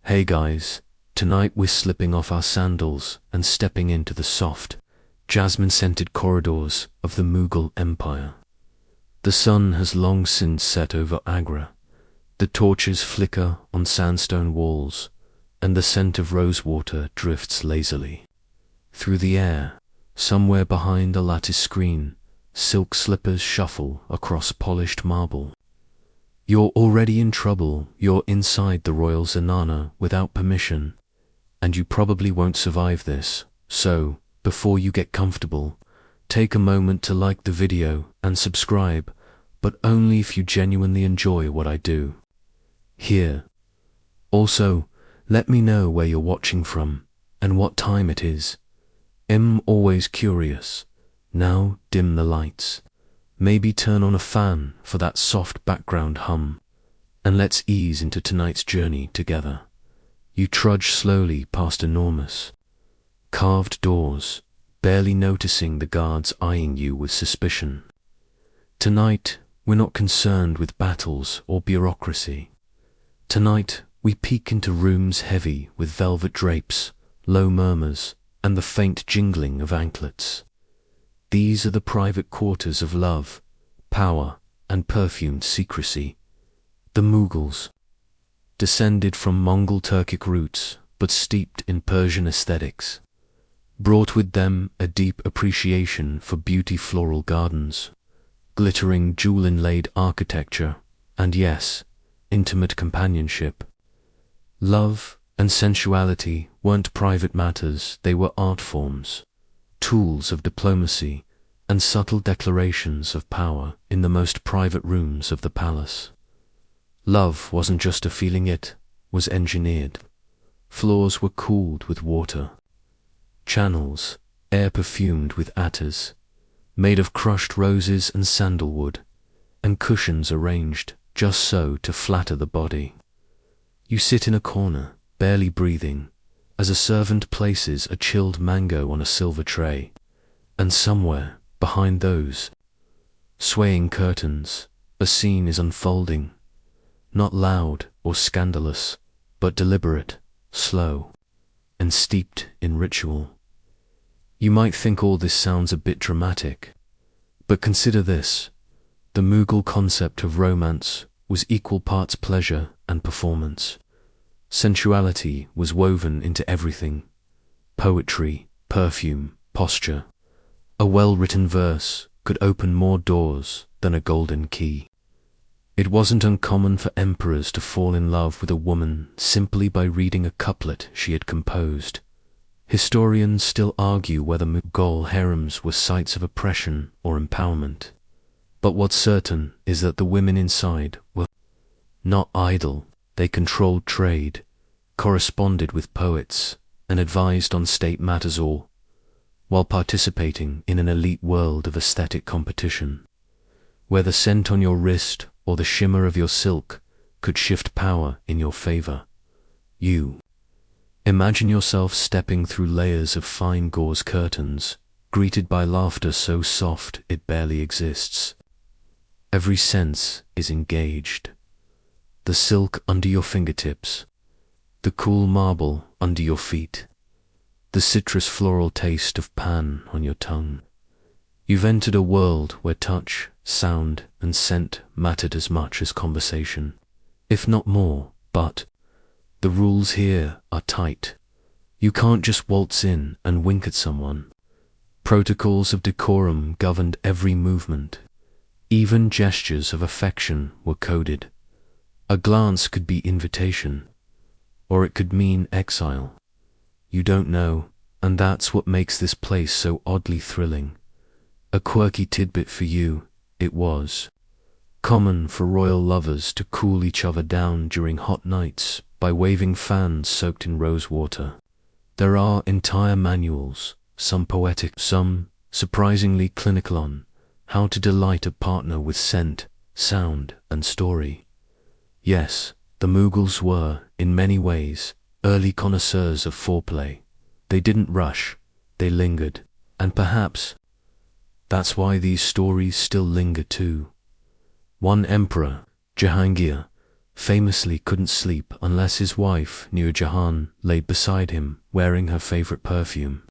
Hey guys, tonight we're slipping off our sandals and stepping into the soft, jasmine-scented corridors of the Mughal Empire. The sun has long since set over Agra. The torches flicker on sandstone walls, and the scent of rosewater drifts lazily through the air. Somewhere behind a lattice screen, silk slippers shuffle across polished marble. You're already in trouble. You're inside the royal zanana without permission, and you probably won't survive this. So, before you get comfortable, take a moment to like the video and subscribe, but only if you genuinely enjoy what I do here. Also, let me know where you're watching from and what time it is. I'm always curious. Now dim the lights. Maybe turn on a fan for that soft background hum, and let's ease into tonight's journey together. You trudge slowly past enormous, carved doors, barely noticing the guards eyeing you with suspicion. Tonight, we're not concerned with battles or bureaucracy. Tonight, we peek into rooms heavy with velvet drapes, low murmurs, and the faint jingling of anklets. These are the private quarters of love, power, and perfumed secrecy. The Mughals, descended from Mongol Turkic roots but steeped in Persian aesthetics, brought with them a deep appreciation for beauty, floral gardens, glittering jewel-inlaid architecture, and yes, intimate companionship. Love and sensuality weren't private matters, they were art forms, tools of diplomacy, and subtle declarations of power in the most private rooms of the palace. Love wasn't just a feeling, it was engineered. Floors were cooled with water. Channels, air perfumed with attar, made of crushed roses and sandalwood, and cushions arranged just so to flatter the body. You sit in a corner, barely breathing, as a servant places a chilled mango on a silver tray, and somewhere behind those swaying curtains, a scene is unfolding, not loud or scandalous, but deliberate, slow, and steeped in ritual. You might think all this sounds a bit dramatic, but consider this: the Mughal concept of romance was equal parts pleasure and performance. Sensuality was woven into everything: poetry, perfume, posture. A well-written verse could open more doors than a golden key. It wasn't uncommon for emperors to fall in love with a woman simply by reading a couplet she had composed. Historians still argue whether Mughal harems were sites of oppression or empowerment, but what's certain is that the women inside were not idle. They controlled trade, corresponded with poets, and advised on state matters, all while participating in an elite world of aesthetic competition, where the scent on your wrist or the shimmer of your silk could shift power in your favor. You imagine yourself stepping through layers of fine gauze curtains, greeted by laughter so soft it barely exists. Every sense is engaged. The silk under your fingertips, the cool marble under your feet, the citrus floral taste of pan on your tongue. You've entered a world where touch, sound, and scent mattered as much as conversation, if not more, but the rules here are tight. You can't just waltz in and wink at someone. Protocols of decorum governed every movement. Even gestures of affection were coded. A glance could be invitation, or it could mean exile. You don't know, and that's what makes this place so oddly thrilling. A quirky tidbit for you: it was common for royal lovers to cool each other down during hot nights by waving fans soaked in rosewater. There are entire manuals, some poetic, some surprisingly clinical, on how to delight a partner with scent, sound, and story. Yes, the Mughals were, in many ways, early connoisseurs of foreplay. They didn't rush, they lingered, and perhaps that's why these stories still linger too. One emperor, Jahangir, famously couldn't sleep unless his wife, Nur Jahan, laid beside him, wearing her favorite perfume.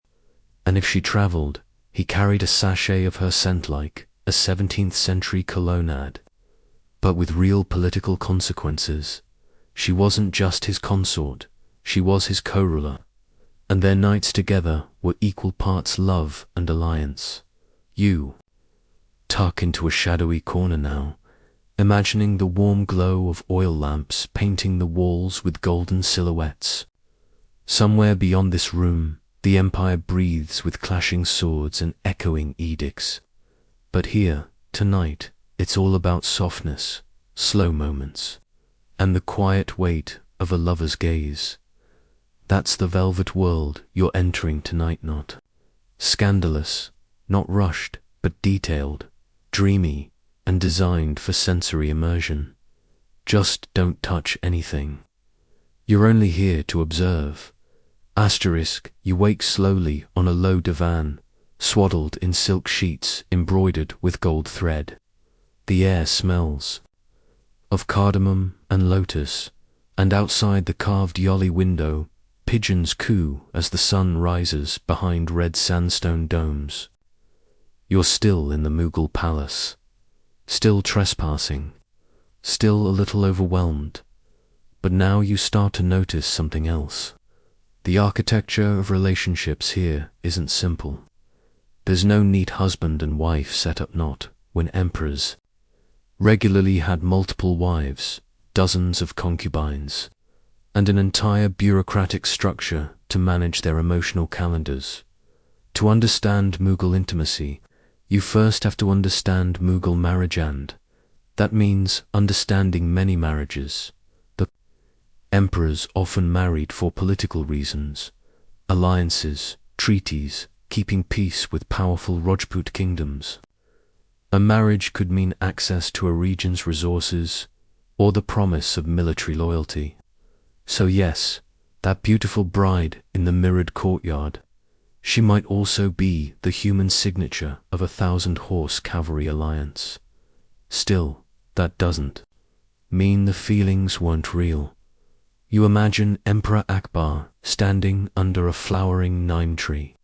And if she traveled, he carried a sachet of her scent like a 17th century cologne ad. But with real political consequences. She wasn't just his consort, she was his co-ruler. And their nights together were equal parts love and alliance. You tuck into a shadowy corner now, imagining the warm glow of oil lamps painting the walls with golden silhouettes. Somewhere beyond this room, the empire breathes with clashing swords and echoing edicts. But here, tonight, it's all about softness, slow moments, and the quiet weight of a lover's gaze. That's the velvet world you're entering tonight, not scandalous, not rushed, but detailed, dreamy, and designed for sensory immersion. Just don't touch anything. You're only here to observe. Asterisk, you wake slowly on a low divan, swaddled in silk sheets embroidered with gold thread. The air smells of cardamom and lotus, and outside the carved yoli window, pigeons coo as the sun rises behind red sandstone domes. You're still in the Mughal palace, still trespassing, still a little overwhelmed, but now you start to notice something else. The architecture of relationships here isn't simple. There's no neat husband and wife setup, not when emperors regularly had multiple wives, dozens of concubines, and an entire bureaucratic structure to manage their emotional calendars. To understand Mughal intimacy, you first have to understand Mughal marriage, and that means understanding many marriages. The emperors often married for political reasons, alliances, treaties, keeping peace with powerful Rajput kingdoms. A marriage could mean access to a region's resources or the promise of military loyalty. So yes, that beautiful bride in the mirrored courtyard, she might also be the human signature of a 1,000-horse cavalry alliance. Still, that doesn't mean the feelings weren't real. You imagine Emperor Akbar standing under a flowering lime tree,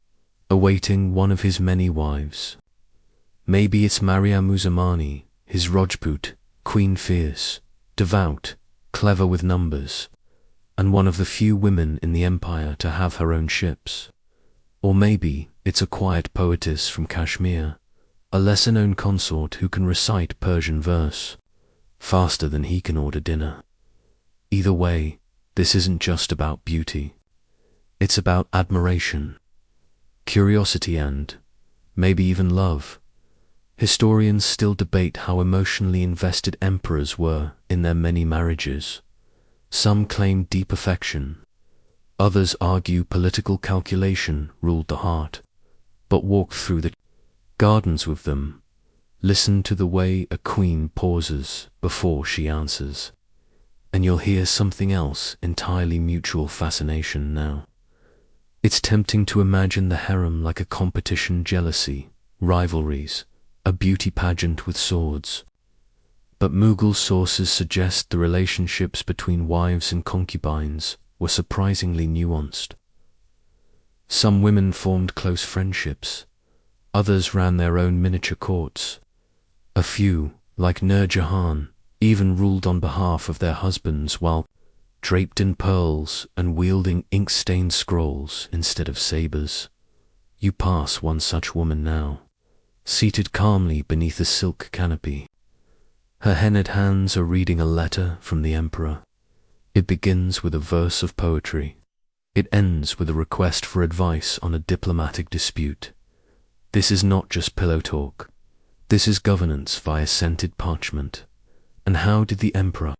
awaiting one of his many wives. Maybe it's Mariam-uz-Zamani, his Rajput, queen fierce, devout, clever with numbers, and one of the few women in the empire to have her own ships. Or maybe it's a quiet poetess from Kashmir, a lesser-known consort who can recite Persian verse faster than he can order dinner. Either way, this isn't just about beauty. It's about admiration, curiosity, and maybe even love. Historians still debate how emotionally invested emperors were in their many marriages. Some claim deep affection. Others argue political calculation ruled the heart. But walk through the gardens with them. Listen to the way a queen pauses before she answers, and you'll hear something else entirely: mutual fascination now. It's tempting to imagine the harem like a competition, jealousy, rivalries, a beauty pageant with swords. But Mughal sources suggest the relationships between wives and concubines were surprisingly nuanced. Some women formed close friendships, others ran their own miniature courts. A few, like Nur Jahan, even ruled on behalf of their husbands while draped in pearls and wielding ink-stained scrolls instead of sabers. You pass one such woman now, seated calmly beneath a silk canopy. Her henna'd hands are reading a letter from the emperor. It begins with a verse of poetry. It ends with a request for advice on a diplomatic dispute. This is not just pillow talk. This is governance via scented parchment. And how did the emperor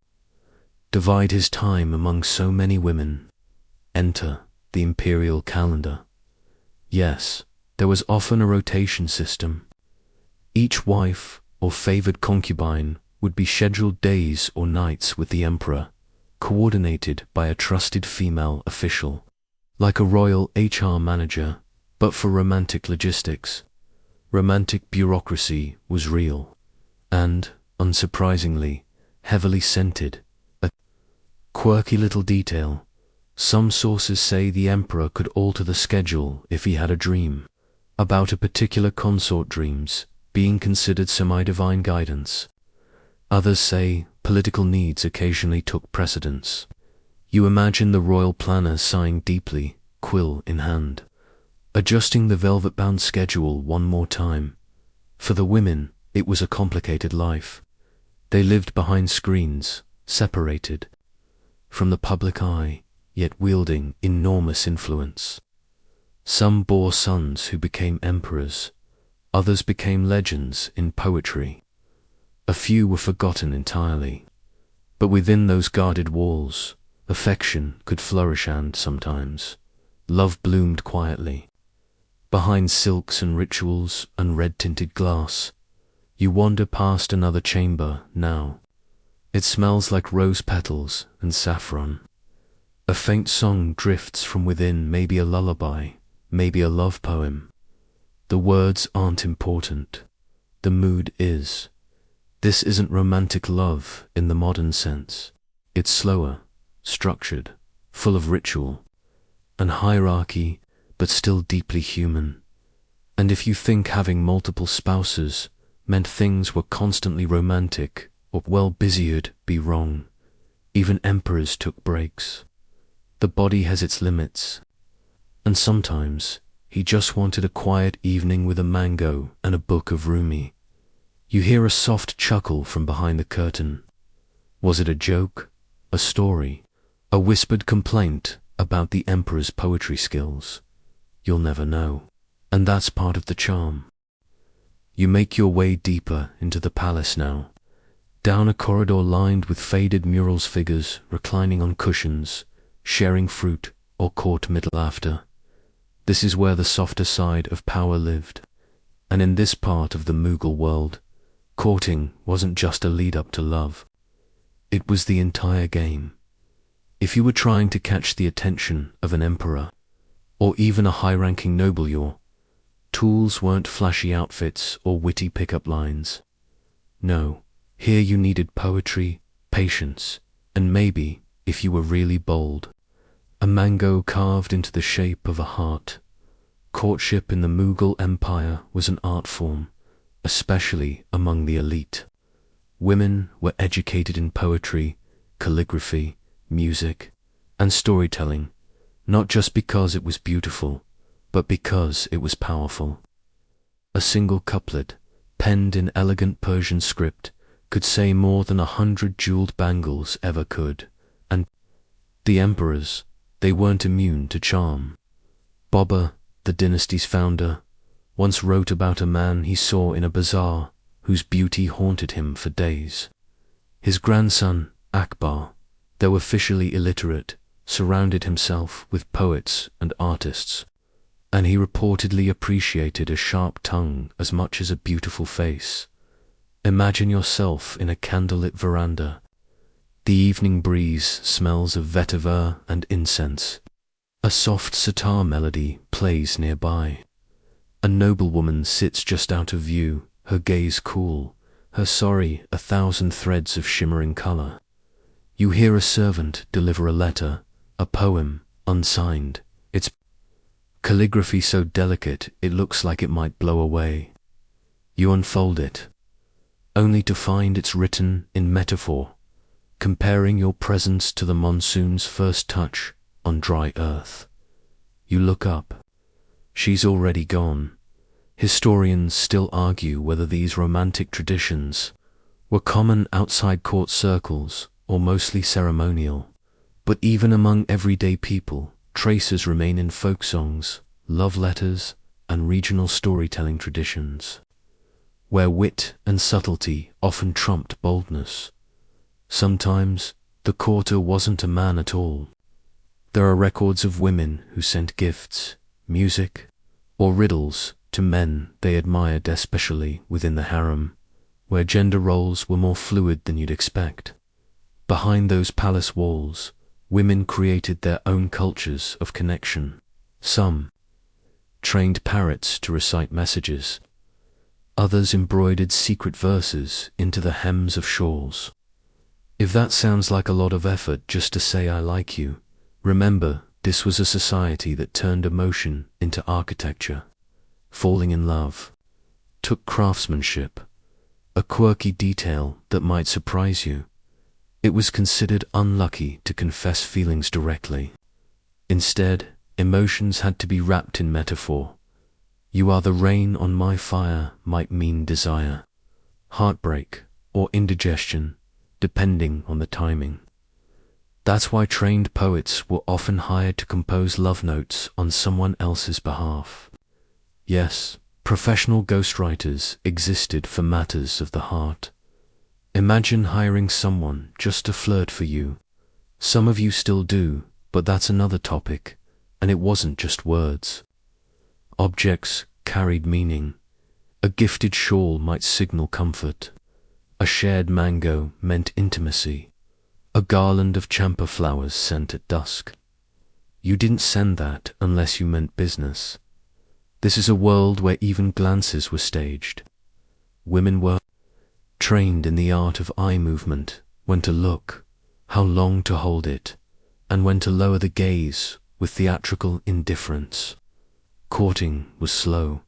divide his time among so many women? Enter the imperial calendar. Yes, there was often a rotation system. Each wife or favored concubine would be scheduled days or nights with the emperor, coordinated by a trusted female official, like a royal HR manager, but for romantic logistics. Romantic bureaucracy was real, and, unsurprisingly, heavily scented. A Quirky little detail. Some sources say the emperor could alter the schedule if he had a dream about a particular consort, dreams being considered semi-divine guidance. Others say political needs occasionally took precedence. You imagine the royal planner sighing deeply, quill in hand, adjusting the velvet-bound schedule one more time. For the women, it was a complicated life. They lived behind screens, separated from the public eye, yet wielding enormous influence. Some bore sons who became emperors, others became legends in poetry. A few were forgotten entirely. But within those guarded walls, affection could flourish, and sometimes love bloomed quietly. Behind silks and rituals and red-tinted glass, you wander past another chamber now. It smells like rose petals and saffron. A faint song drifts from within, maybe a lullaby, maybe a love poem. The words aren't important. The mood is. This isn't romantic love in the modern sense. It's slower, structured, full of ritual and hierarchy, but still deeply human. And if you think having multiple spouses meant things were constantly romantic or well busy, you'd be wrong. Even emperors took breaks. The body has its limits. And sometimes he just wanted a quiet evening with a mango and a book of Rumi. You hear a soft chuckle from behind the curtain. Was it a joke, a story, a whispered complaint about the emperor's poetry skills? You'll never know. And that's part of the charm. You make your way deeper into the palace now, down a corridor lined with faded murals, figures reclining on cushions, sharing fruit or court middle laughter. This is where the softer side of power lived. And in this part of the Mughal world, courting wasn't just a lead-up to love. It was the entire game. If you were trying to catch the attention of an emperor, or even a high-ranking noble, your tools weren't flashy outfits or witty pickup lines. No, here you needed poetry, patience, and maybe, if you were really bold, a mango carved into the shape of a heart. Courtship in the Mughal Empire was an art form, especially among the elite. Women were educated in poetry, calligraphy, music, and storytelling, not just because it was beautiful, but because it was powerful. A single couplet, penned in elegant Persian script, could say more than 100 jeweled bangles ever could. And the emperors, they weren't immune to charm. Babur, the dynasty's founder, once wrote about a man he saw in a bazaar whose beauty haunted him for days. His grandson, Akbar, though officially illiterate, surrounded himself with poets and artists, and he reportedly appreciated a sharp tongue as much as a beautiful face. Imagine yourself in a candlelit veranda. The evening breeze smells of vetiver and incense. A soft sitar melody plays nearby. A noblewoman sits just out of view, her gaze cool, her sari 1,000 threads of shimmering color. You hear a servant deliver a letter, a poem, unsigned. Its calligraphy so delicate it looks like it might blow away. You unfold it, only to find it's written in metaphor, comparing your presence to the monsoon's first touch on dry earth. You look up. She's already gone. Historians still argue whether these romantic traditions were common outside court circles or mostly ceremonial. But even among everyday people, traces remain in folk songs, love letters, and regional storytelling traditions, where wit and subtlety often trumped boldness. Sometimes, the courtier wasn't a man at all. There are records of women who sent gifts, music, or riddles to men they admired, especially within the harem, where gender roles were more fluid than you'd expect. Behind those palace walls, women created their own cultures of connection. Some trained parrots to recite messages. Others embroidered secret verses into the hems of shawls. If that sounds like a lot of effort just to say I like you, remember, this was a society that turned emotion into architecture. Falling in love took craftsmanship, a quirky detail that might surprise you. It was considered unlucky to confess feelings directly. Instead, emotions had to be wrapped in metaphor. You are the rain on my fire might mean desire, heartbreak, or indigestion, depending on the timing. That's why trained poets were often hired to compose love notes on someone else's behalf. Yes, professional ghostwriters existed for matters of the heart. Imagine hiring someone just to flirt for you. Some of you still do, but that's another topic, and it wasn't just words. Objects carried meaning. A gifted shawl might signal comfort. A shared mango meant intimacy. A garland of champa flowers sent at dusk. You didn't send that unless you meant business. This is a world where even glances were staged. Women were trained in the art of eye movement, when to look, how long to hold it, and when to lower the gaze with theatrical indifference. Courting was slow.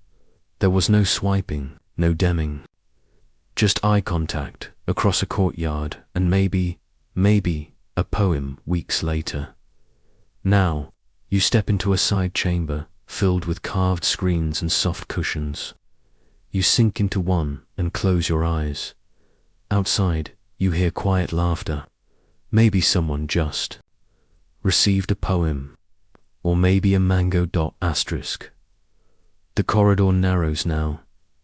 There was no swiping, no demming. Just eye contact across a courtyard and maybe a poem weeks later. Now, you step into a side chamber filled with carved screens and soft cushions. You sink into one and close your eyes. Outside, you hear quiet laughter. Maybe someone just received a poem, or maybe a mango dot asterisk. The corridor narrows now,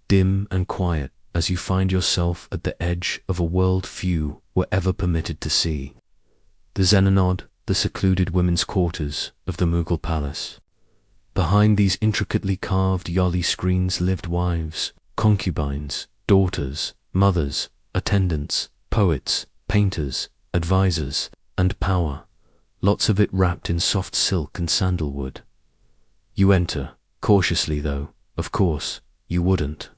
dim and quiet, as you find yourself at the edge of a world few were ever permitted to see. The zenonod, the secluded women's quarters of the Mughal palace. Behind these intricately carved yali screens lived wives, concubines, daughters, mothers, attendants, poets, painters, advisors, and power, lots of it wrapped in soft silk and sandalwood. You enter, cautiously though, of course, you wouldn't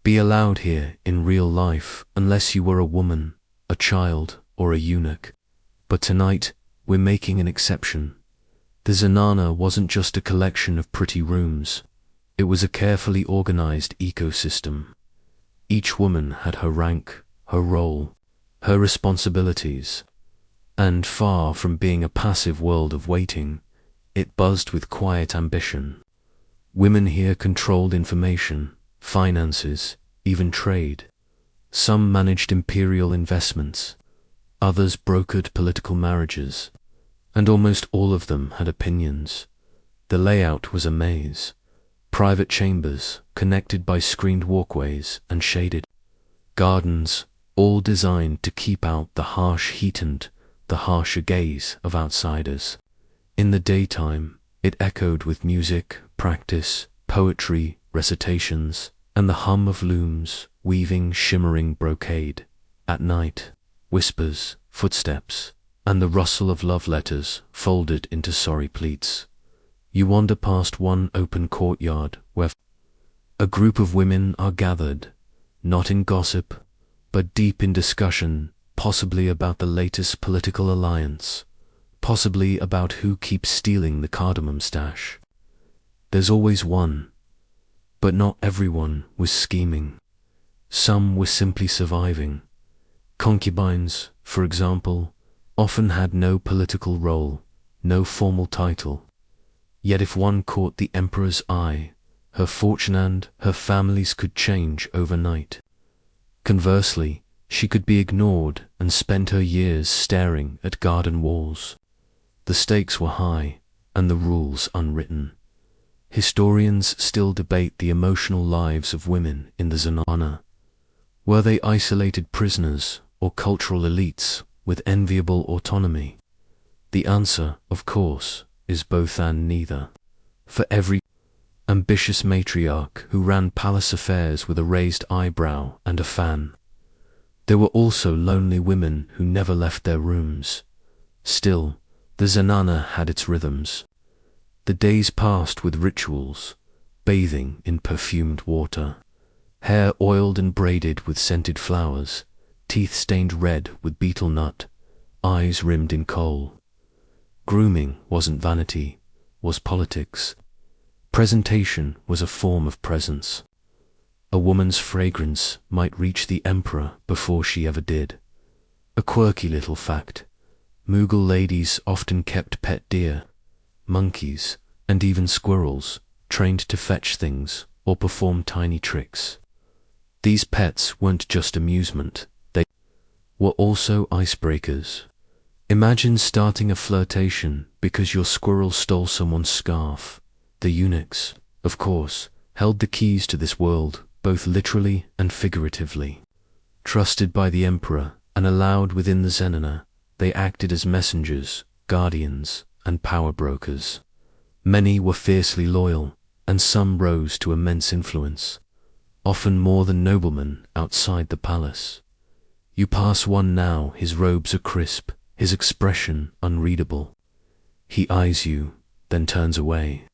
be allowed here in real life unless you were a woman, a child, or a eunuch. But tonight, we're making an exception. The Zenana wasn't just a collection of pretty rooms. It was a carefully organized ecosystem. Each woman had her rank, her role, her responsibilities. And far from being a passive world of waiting, it buzzed with quiet ambition. Women here controlled information, finances, even trade. Some managed imperial investments, others brokered political marriages, and almost all of them had opinions. The layout was a maze. Private chambers, connected by screened walkways and shaded gardens, all designed to keep out the harsh heat and the harsher gaze of outsiders. In the daytime, it echoed with music, practice, poetry, recitations, and the hum of looms weaving shimmering brocade. At night, whispers, footsteps, and the rustle of love letters folded into sorry pleats. You wander past one open courtyard where a group of women are gathered, not in gossip, but deep in discussion, possibly about the latest political alliance, possibly about who keeps stealing the cardamom stash. There's always one, but not everyone was scheming. Some were simply surviving. Concubines, for example, often had no political role, no formal title. Yet if one caught the emperor's eye, her fortune and her family's could change overnight. Conversely, she could be ignored and spend her years staring at garden walls. The stakes were high, and the rules unwritten. Historians still debate the emotional lives of women in the Zenana. Were they isolated prisoners or cultural elites with enviable autonomy? The answer, of course, is both and neither. For every ambitious matriarch who ran palace affairs with a raised eyebrow and a fan, there were also lonely women who never left their rooms. Still, the Zenana had its rhythms. The days passed with rituals, bathing in perfumed water, hair oiled and braided with scented flowers, teeth stained red with betel nut, eyes rimmed in kohl. Grooming wasn't vanity, was politics. Presentation was a form of presence. A woman's fragrance might reach the emperor before she ever did. A quirky little fact: Mughal ladies often kept pet deer, monkeys, and even squirrels, trained to fetch things or perform tiny tricks. These pets weren't just amusement, they were also icebreakers. Imagine starting a flirtation because your squirrel stole someone's scarf. The eunuchs, of course, held the keys to this world, both literally and figuratively. Trusted by the emperor and allowed within the zenana, they acted as messengers, guardians, and power brokers. Many were fiercely loyal, and some rose to immense influence, often more than noblemen outside the palace. You pass one now, his robes are crisp, his expression unreadable. He eyes you, then turns away.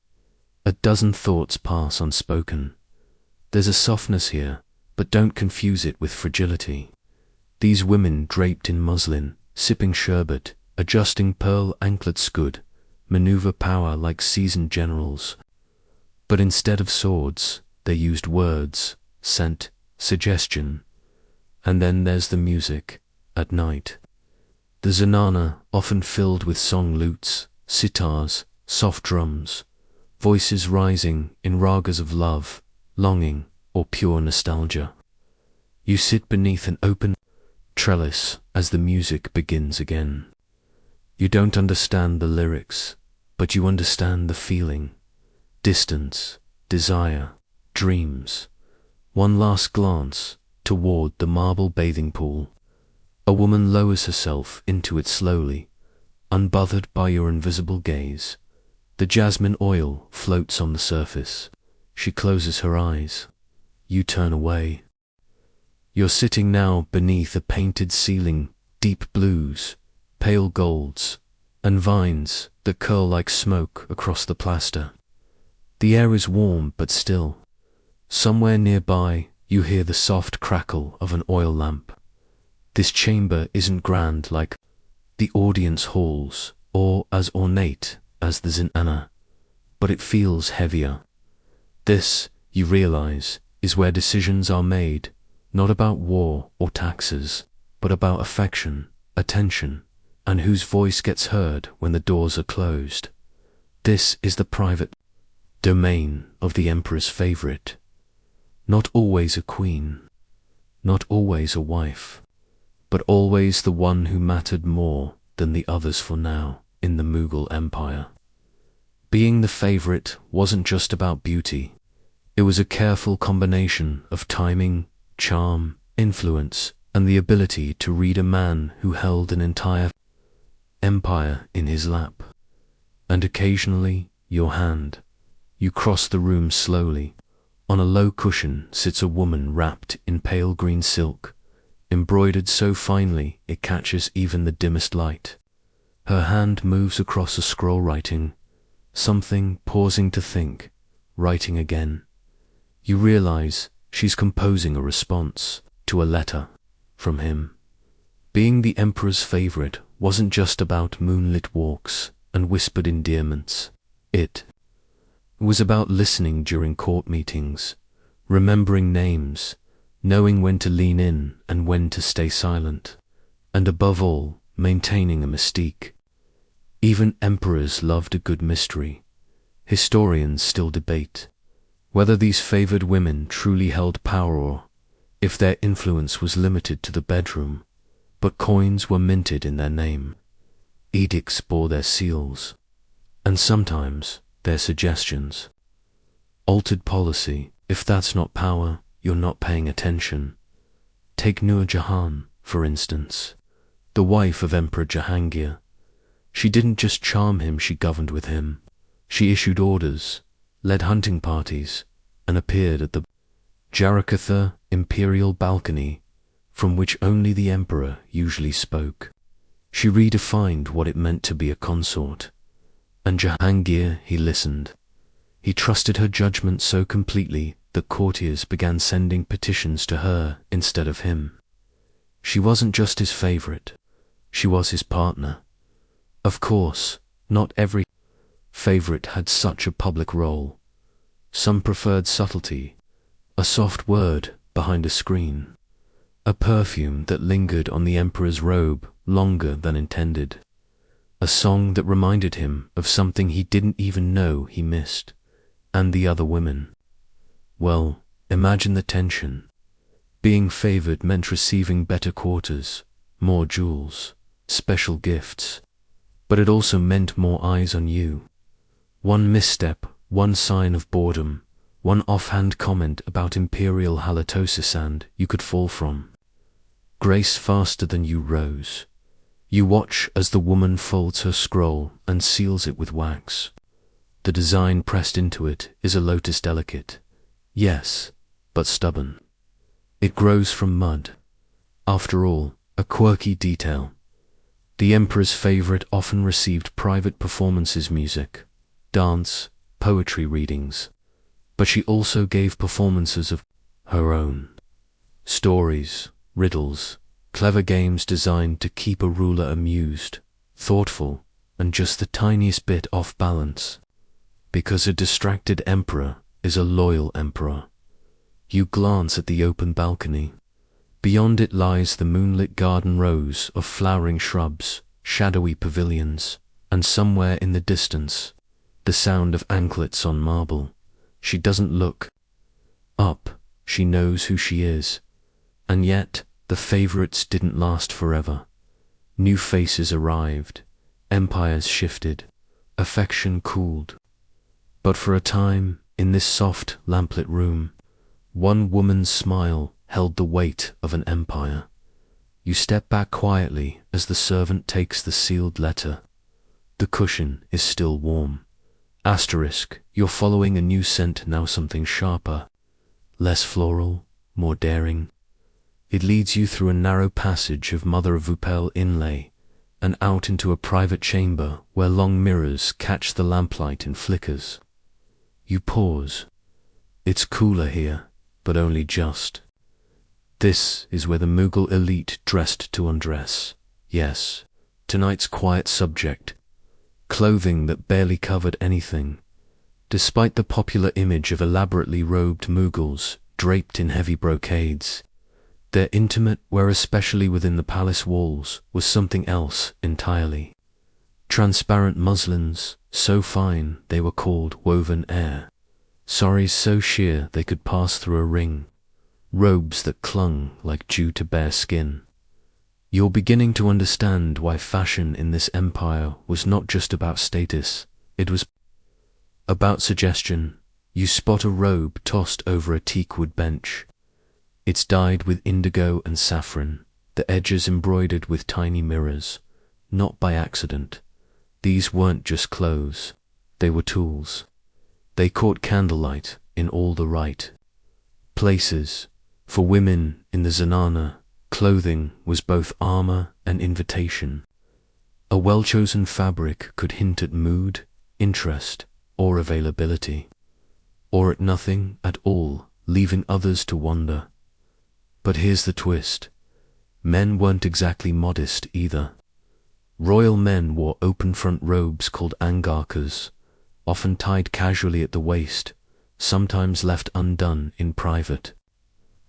A dozen thoughts pass unspoken. There's a softness here, but don't confuse it with fragility. These women draped in muslin, sipping sherbet, adjusting pearl anklets good, maneuver power like seasoned generals. But instead of swords, they used words, scent, suggestion. And then there's the music, at night. The zenana, often filled with song lutes, sitars, soft drums, voices rising in ragas of love, longing, or pure nostalgia. You sit beneath an open trellis as the music begins again. You don't understand the lyrics, but you understand the feeling. Distance, desire, dreams. One last glance toward the marble bathing pool. A woman lowers herself into it slowly, unbothered by your invisible gaze. The jasmine oil floats on the surface. She closes her eyes. You turn away. You're sitting now beneath a painted ceiling, deep blues, pale golds, and vines that curl like smoke across the plaster. The air is warm but still. Somewhere nearby, you hear the soft crackle of an oil lamp. This chamber isn't grand like the audience halls or as ornate as the zenana, but it feels heavier. This, you realize, is where decisions are made, not about war or taxes, but about affection, attention, and whose voice gets heard when the doors are closed. This is the private domain of the emperor's favorite. Not always a queen, not always a wife, but always the one who mattered more than the others for now in the Mughal Empire. Being the favorite wasn't just about beauty. It was a careful combination of timing, charm, influence, and the ability to read a man who held an entire empire in his lap. And occasionally, your hand. You cross the room slowly. On a low cushion sits a woman wrapped in pale green silk, embroidered so finely it catches even the dimmest light. Her hand moves across a scroll writing, something pausing to think, writing again. You realize she's composing a response to a letter from him. Being the emperor's favorite wasn't just about moonlit walks and whispered endearments. It was about listening during court meetings, remembering names, knowing when to lean in and when to stay silent, and above all, maintaining a mystique. Even emperors loved a good mystery. Historians still debate whether these favored women truly held power or if their influence was limited to the bedroom, but coins were minted in their name. Edicts bore their seals, and sometimes their suggestions. Altered policy: if that's not power, you're not paying attention. Take Nur Jahan, for instance, the wife of Emperor Jahangir. She didn't just charm him, she governed with him. She issued orders, led hunting parties, and appeared at the Jarakatha imperial balcony, from which only the emperor usually spoke. She redefined what it meant to be a consort. And Jahangir, he listened. He trusted her judgment so completely that courtiers began sending petitions to her instead of him. She wasn't just his favorite, she was his partner. Of course, not every favorite had such a public role. Some preferred subtlety, a soft word behind a screen, a perfume that lingered on the emperor's robe longer than intended, a song that reminded him of something he didn't even know he missed. And the other women. Well, imagine the tension. Being favored meant receiving better quarters, more jewels, special gifts. But it also meant more eyes on you. One misstep, one sign of boredom, one offhand comment about imperial halitosis and you could fall from grace faster than you rose. You watch as the woman folds her scroll and seals it with wax. The design pressed into it is a lotus delicate, yes, but stubborn. It grows from mud. After all, a quirky detail. The emperor's favorite often received private performances, music, dance, poetry readings, but she also gave performances of her own. Stories, riddles, clever games designed to keep a ruler amused, thoughtful, and just the tiniest bit off balance. Because a distracted emperor is a loyal emperor. You glance at the open balcony. Beyond it lies the moonlit garden rows of flowering shrubs, shadowy pavilions, and somewhere in the distance, the sound of anklets on marble. She doesn't look up, she knows who she is. And yet, the favorites didn't last forever. New faces arrived, empires shifted, affection cooled. But for a time, in this soft, lamplit room, one woman's smile held the weight of an empire. You step back quietly as the servant takes the sealed letter. The cushion is still warm. Asterisk, you're following a new scent, now something sharper, less floral, more daring. It leads you through a narrow passage of mother of pearl inlay and out into a private chamber where long mirrors catch the lamplight in flickers. You pause. It's cooler here, but only just. This is where the Mughal elite dressed to undress. Yes, tonight's quiet subject. Clothing that barely covered anything. Despite the popular image of elaborately robed Mughals draped in heavy brocades, their intimate wear, especially within the palace walls, was something else entirely. Transparent muslins, so fine they were called woven air. Saris so sheer they could pass through a ring. Robes that clung like dew to bare skin. You're beginning to understand why fashion in this empire was not just about status, it was about suggestion. You spot a robe tossed over a teakwood bench. It's dyed with indigo and saffron, the edges embroidered with tiny mirrors. Not by accident. These weren't just clothes, they were tools. They caught candlelight in all the right places. For women in the Zenana, clothing was both armor and invitation. A well-chosen fabric could hint at mood, interest, or availability. Or at nothing at all, leaving others to wonder. But here's the twist. Men weren't exactly modest either. Royal men wore open-front robes called angarkas, often tied casually at the waist, sometimes left undone in private.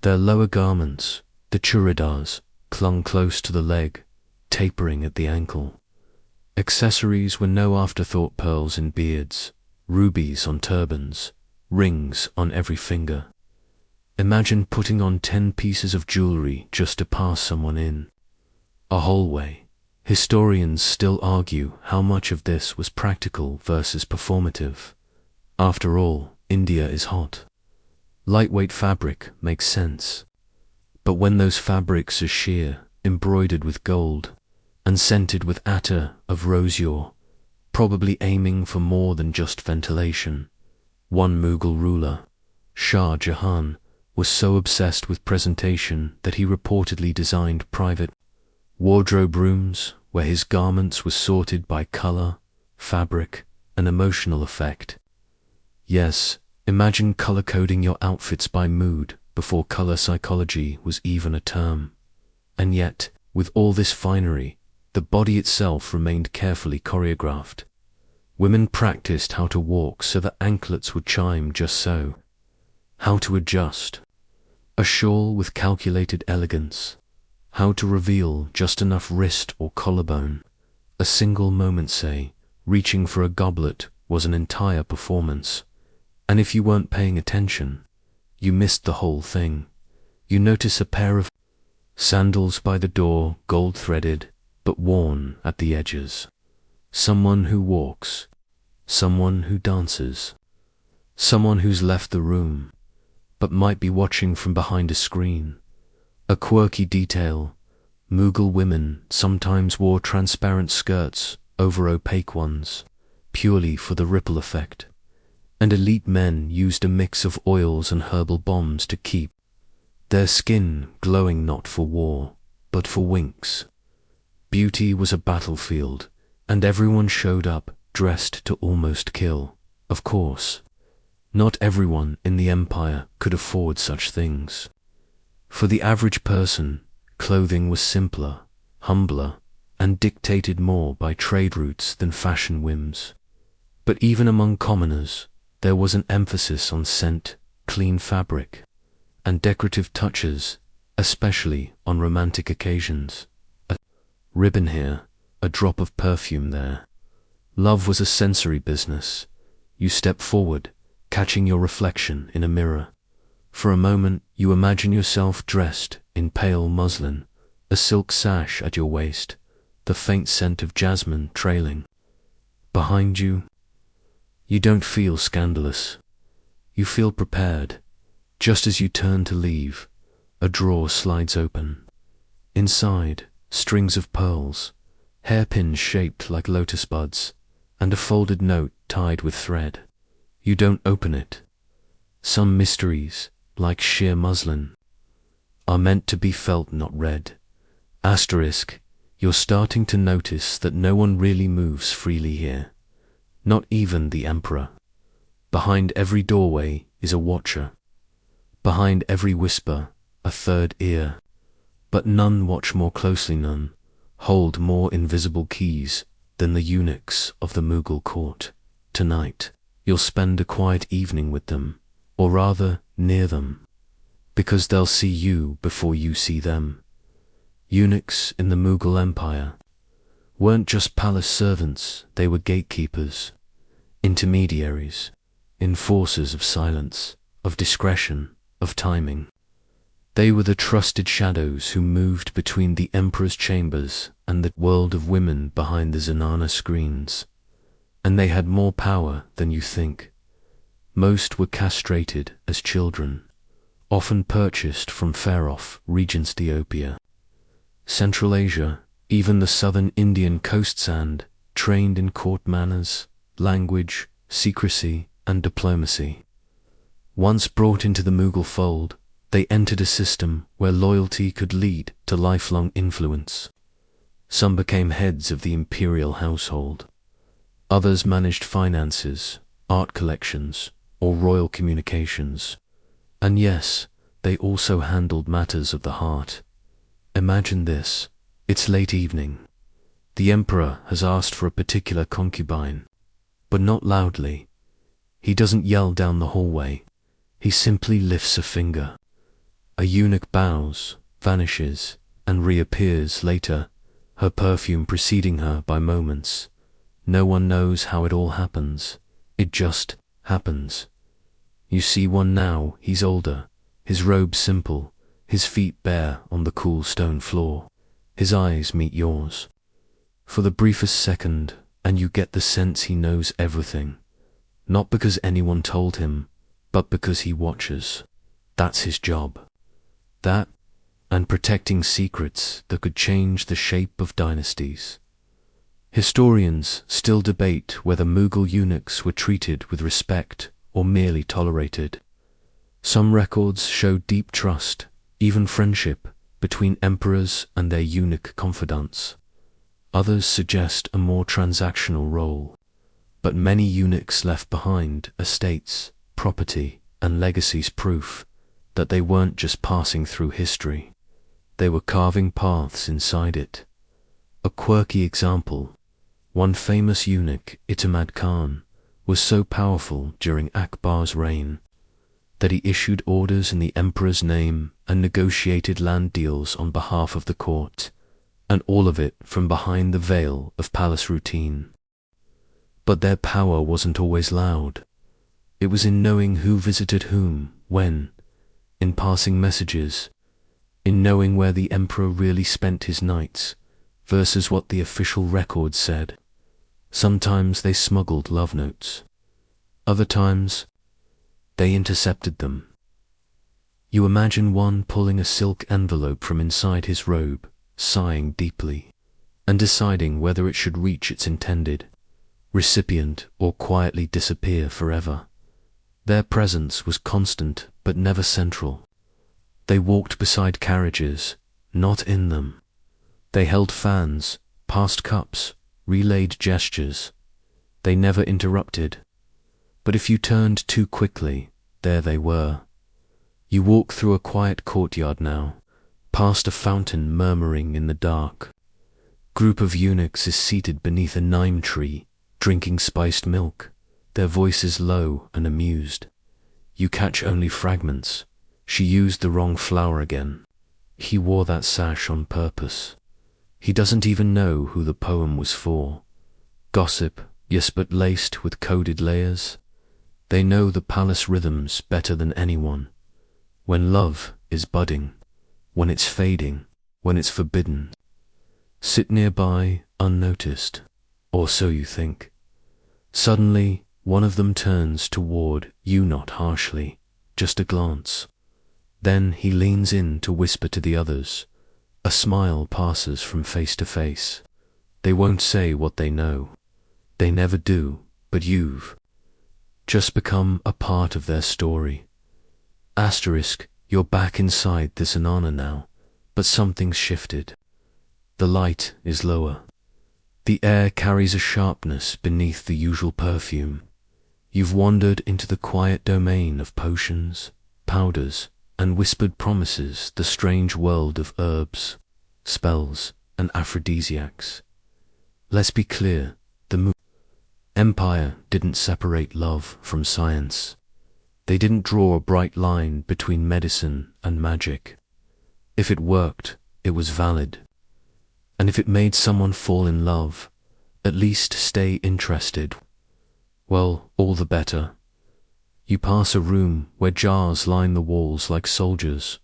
Their lower garments, the churidars, clung close to the leg, tapering at the ankle. Accessories were no afterthought: pearls in beards, rubies on turbans, rings on every finger. Imagine putting on 10 pieces of jewelry just to pass someone in a hallway. Historians still argue how much of this was practical versus performative. After all, India is hot. Lightweight fabric makes sense. But when those fabrics are sheer, embroidered with gold, and scented with attar of rosewater, probably aiming for more than just ventilation. One Mughal ruler, Shah Jahan, was so obsessed with presentation that he reportedly designed private wardrobe rooms where his garments were sorted by color, fabric, and emotional effect. Yes, imagine color-coding your outfits by mood before color psychology was even a term. And yet, with all this finery, the body itself remained carefully choreographed. Women practiced how to walk so that anklets would chime just so, how to adjust a shawl with calculated elegance, how to reveal just enough wrist or collarbone. A single moment, say, reaching for a goblet was an entire performance, and if you weren't paying attention, you missed the whole thing. You notice a pair of sandals by the door, gold-threaded, but worn at the edges. Someone who walks, someone who dances, someone who's left the room, but might be watching from behind a screen. A quirky detail: Mughal women sometimes wore transparent skirts over opaque ones, purely for the ripple effect, and elite men used a mix of oils and herbal bombs to keep their skin glowing, not for war, but for winks. Beauty was a battlefield, and everyone showed up dressed to almost kill. Of course, not everyone in the empire could afford such things. For the average person, clothing was simpler, humbler, and dictated more by trade routes than fashion whims. But even among commoners, there was an emphasis on scent, clean fabric, and decorative touches, especially on romantic occasions. A ribbon here, a drop of perfume there. Love was a sensory business. You step forward, catching your reflection in a mirror. For a moment, you imagine yourself dressed in pale muslin, a silk sash at your waist, the faint scent of jasmine trailing behind you. You don't feel scandalous. You feel prepared. Just as you turn to leave, a drawer slides open. Inside, strings of pearls, hairpins shaped like lotus buds, and a folded note tied with thread. You don't open it. Some mysteries, like sheer muslin, are meant to be felt, not read. Asterisk, you're starting to notice that no one really moves freely here. Not even the emperor. Behind every doorway is a watcher. Behind every whisper, a third ear. But none watch more closely, none hold more invisible keys than the eunuchs of the Mughal court. Tonight, you'll spend a quiet evening with them, or rather, near them, because they'll see you before you see them. Eunuchs in the Mughal Empire weren't just palace servants, they were gatekeepers, intermediaries, enforcers of silence, of discretion, of timing. They were the trusted shadows who moved between the emperor's chambers and the world of women behind the zenana screens. And they had more power than you think. Most were castrated as children, often purchased from far-off regions Ethiopia, Central Asia, even the southern Indian coast sand, trained in court manners, language, secrecy, and diplomacy. Once brought into the Mughal fold, they entered a system where loyalty could lead to lifelong influence. Some became heads of the imperial household. Others managed finances, art collections, or royal communications. And yes, they also handled matters of the heart. Imagine this: it's late evening. The emperor has asked for a particular concubine, but not loudly. He doesn't yell down the hallway. He simply lifts a finger. A eunuch bows, vanishes, and reappears later, her perfume preceding her by moments. No one knows how it all happens. It just happens. You see one now. He's older, his robe simple, his feet bare on the cool stone floor. His eyes meet yours for the briefest second, and you get the sense he knows everything. Not because anyone told him, but because he watches. That's his job. That, and protecting secrets that could change the shape of dynasties. Historians still debate whether Mughal eunuchs were treated with respect or merely tolerated. Some records show deep trust, even friendship, between emperors and their eunuch confidants. Others suggest a more transactional role, but many eunuchs left behind estates, property, and legacies, proof that they weren't just passing through history. They were carving paths inside it. A quirky example: one famous eunuch, Itamad Khan, was so powerful during Akbar's reign that he issued orders in the emperor's name and negotiated land deals on behalf of the court, and all of it from behind the veil of palace routine. But their power wasn't always loud. It was in knowing who visited whom, when, in passing messages, in knowing where the emperor really spent his nights versus what the official record said. Sometimes they smuggled love notes. Other times, they intercepted them. You imagine one pulling a silk envelope from inside his robe, sighing deeply, and deciding whether it should reach its intended recipient or quietly disappear forever. Their presence was constant but never central. They walked beside carriages, not in them. They held fans, passed cups, relayed gestures. They never interrupted. But if you turned too quickly, there they were. You walk through a quiet courtyard now, past a fountain murmuring in the dark. Group of eunuchs is seated beneath a nime tree, drinking spiced milk, their voices low and amused. You catch only fragments. She used the wrong flower again. He wore that sash on purpose. He doesn't even know who the poem was for. Gossip, yes, but laced with coded layers. They know the palace rhythms better than anyone. When love is budding, when it's fading, when it's forbidden. Sit nearby, unnoticed, or so you think. Suddenly, one of them turns toward you, not harshly, just a glance. Then he leans in to whisper to the others. A smile passes from face to face. They won't say what they know. They never do, but you've just become a part of their story. Asterisk, you're back inside this anana now, but something's shifted. The light is lower. The air carries a sharpness beneath the usual perfume. You've wandered into the quiet domain of potions, powders, and whispered promises, the strange world of herbs, spells, and aphrodisiacs. Let's be clear, the Mughal Empire didn't separate love from science. They didn't draw a bright line between medicine and magic. If it worked, it was valid. And if it made someone fall in love, at least stay interested, well, all the better. You pass a room where jars line the walls like soldiers,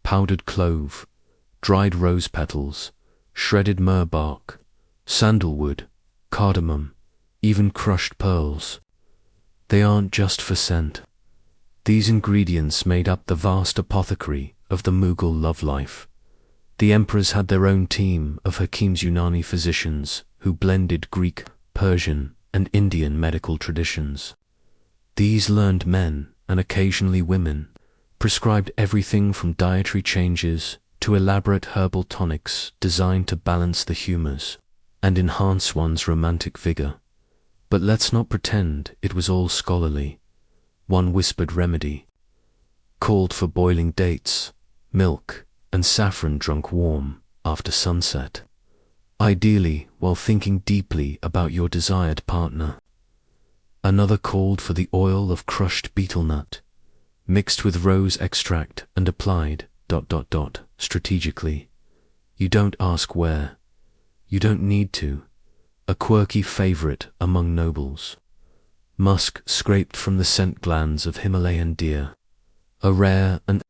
powdered clove, dried rose petals, shredded myrrh bark, sandalwood, cardamom, even crushed pearls. They aren't just for scent. These ingredients made up the vast apothecary of the Mughal love life. The emperors had their own team of hakims, Unani physicians, who blended Greek, Persian, and Indian medical traditions. These learned men, and occasionally women, prescribed everything from dietary changes to elaborate herbal tonics designed to balance the humors and enhance one's romantic vigor. But let's not pretend it was all scholarly. One whispered remedy called for boiling dates, milk, and saffron drunk warm after sunset, ideally while thinking deeply about your desired partner. Another called for the oil of crushed betel nut, mixed with rose extract and applied ... strategically. You don't ask where. You don't need to. A quirky favorite among nobles. Musk scraped from the scent glands of Himalayan deer. A rare and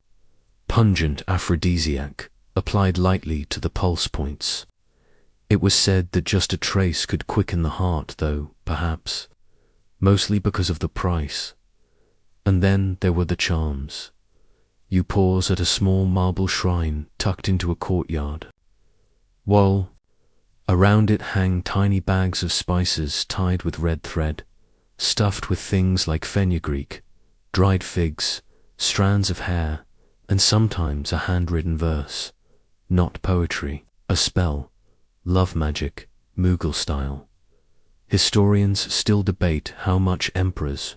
pungent aphrodisiac applied lightly to the pulse points. It was said that just a trace could quicken the heart, though, perhaps, mostly because of the price. And then there were the charms. You pause at a small marble shrine tucked into a courtyard. While around it hang tiny bags of spices tied with red thread, stuffed with things like fenugreek, dried figs, strands of hair, and sometimes a handwritten verse. Not poetry, a spell, love magic, Mughal style. Historians still debate how much emperors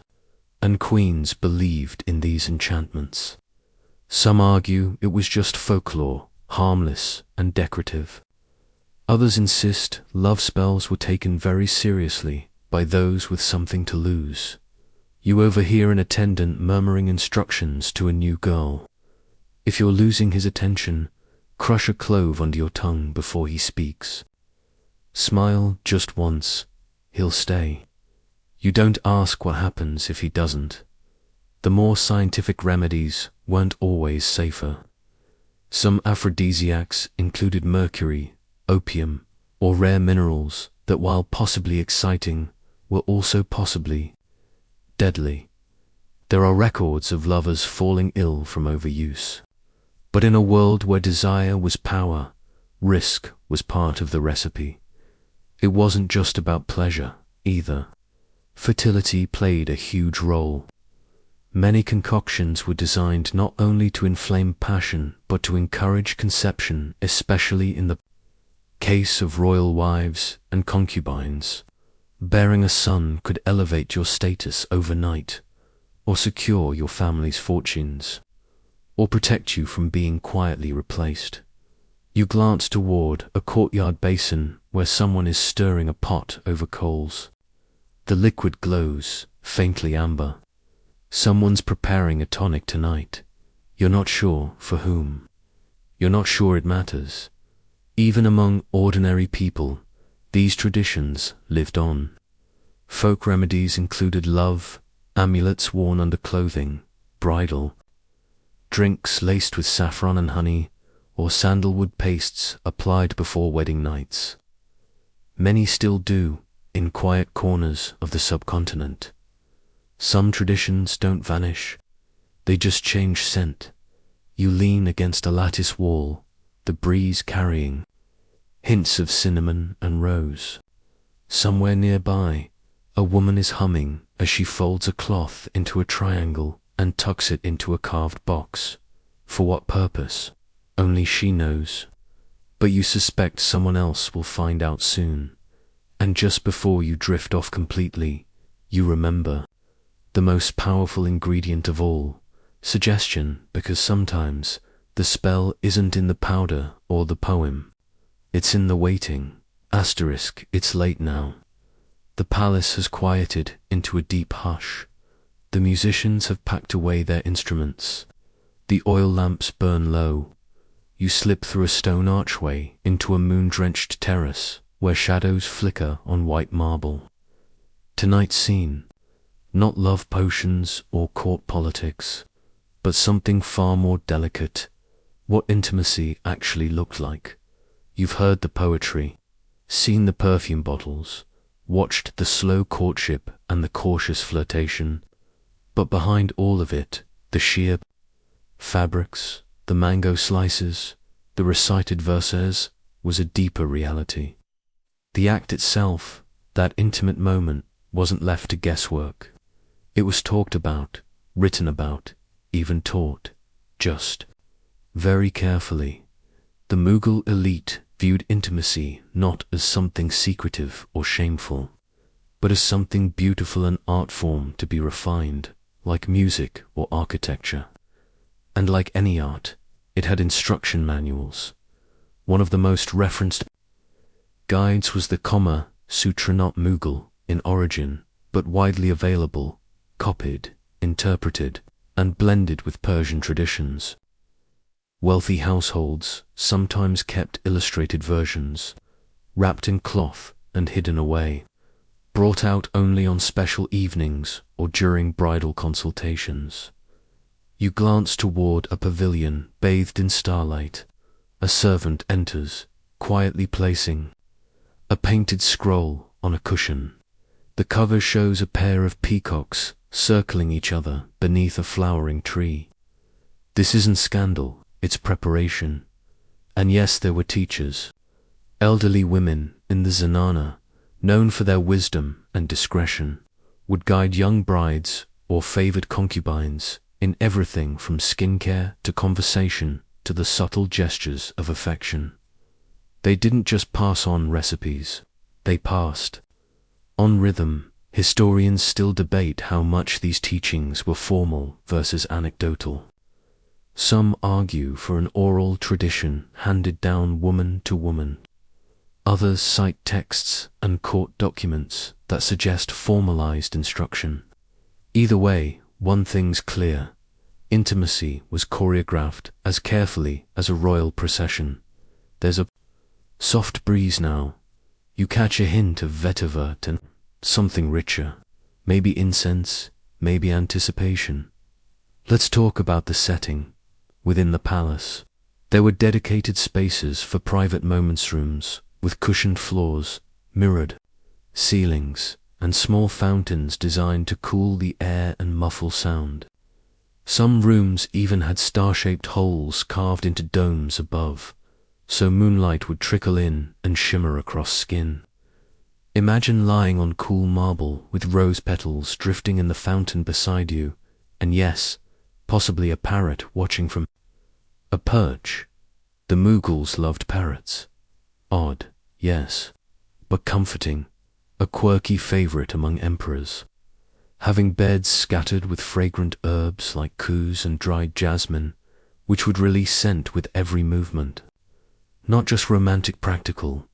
and queens believed in these enchantments. Some argue it was just folklore, harmless and decorative. Others insist love spells were taken very seriously by those with something to lose. You overhear an attendant murmuring instructions to a new girl. If you're losing his attention, crush a clove under your tongue before he speaks. Smile just once, he'll stay. You don't ask what happens if he doesn't. The more scientific remedies weren't always safer. Some aphrodisiacs included mercury, opium, or rare minerals that, while possibly exciting, were also possibly deadly. There are records of lovers falling ill from overuse. But in a world where desire was power, risk was part of the recipe. It wasn't just about pleasure, either. Fertility played a huge role. Many concoctions were designed not only to inflame passion, but to encourage conception, especially in the case of royal wives and concubines. Bearing a son could elevate your status overnight, or secure your family's fortunes, or protect you from being quietly replaced. You glance toward a courtyard basin where someone is stirring a pot over coals. The liquid glows, faintly amber. Someone's preparing a tonic tonight. You're not sure for whom. You're not sure it matters. Even among ordinary people, these traditions lived on. Folk remedies included love, amulets worn under clothing, bridal, drinks laced with saffron and honey, or sandalwood pastes applied before wedding nights. Many still do, in quiet corners of the subcontinent. Some traditions don't vanish, they just change scent. You lean against a lattice wall, the breeze carrying hints of cinnamon and rose. Somewhere nearby, a woman is humming as she folds a cloth into a triangle and tucks it into a carved box. For what purpose? Only she knows. But you suspect someone else will find out soon. And just before you drift off completely, you remember the most powerful ingredient of all, suggestion, because sometimes the spell isn't in the powder or the poem. It's in the waiting. Asterisk, it's late now. The palace has quieted into a deep hush. The musicians have packed away their instruments. The oil lamps burn low. You slip through a stone archway into a moon-drenched terrace where shadows flicker on white marble. Tonight's scene, not love potions or court politics, but something far more delicate, what intimacy actually looked like. You've heard the poetry, seen the perfume bottles, watched the slow courtship and the cautious flirtation, but behind all of it, the sheer fabrics, the mango slices, the recited verses, was a deeper reality. The act itself, that intimate moment, wasn't left to guesswork. It was talked about, written about, even taught, just very carefully. The Mughal elite viewed intimacy not as something secretive or shameful, but as something beautiful, an art form to be refined, like music or architecture. And like any art, it had instruction manuals. One of the most referenced guides was the Kama Sutra, not Mughal in origin, but widely available, copied, interpreted, and blended with Persian traditions. Wealthy households sometimes kept illustrated versions, wrapped in cloth and hidden away, brought out only on special evenings or during bridal consultations. You glance toward a pavilion bathed in starlight. A servant enters, quietly placing a painted scroll on a cushion. The cover shows a pair of peacocks circling each other beneath a flowering tree. This isn't scandal, it's preparation. And yes, there were teachers, elderly women in the zenana, known for their wisdom and discretion, would guide young brides or favored concubines in everything from skincare to conversation to the subtle gestures of affection. They didn't just pass on recipes, they passed on rhythm. Historians still debate how much these teachings were formal versus anecdotal. Some argue for an oral tradition handed down woman to woman. Others cite texts and court documents that suggest formalized instruction. Either way, one thing's clear: intimacy was choreographed as carefully as a royal procession. There's a soft breeze now. You catch a hint of vetiver and something richer. Maybe incense, maybe anticipation. Let's talk about the setting. Within the palace, there were dedicated spaces for private moments rooms, with cushioned floors, mirrored ceilings, and small fountains designed to cool the air and muffle sound. Some rooms even had star-shaped holes carved into domes above, so moonlight would trickle in and shimmer across skin. Imagine lying on cool marble with rose petals drifting in the fountain beside you, and yes, possibly a parrot watching from a perch. The Mughals loved parrots. Odd, yes, but comforting, a quirky favorite among emperors. Having beds scattered with fragrant herbs like coos and dried jasmine, which would release scent with every movement. Not just romantic practical.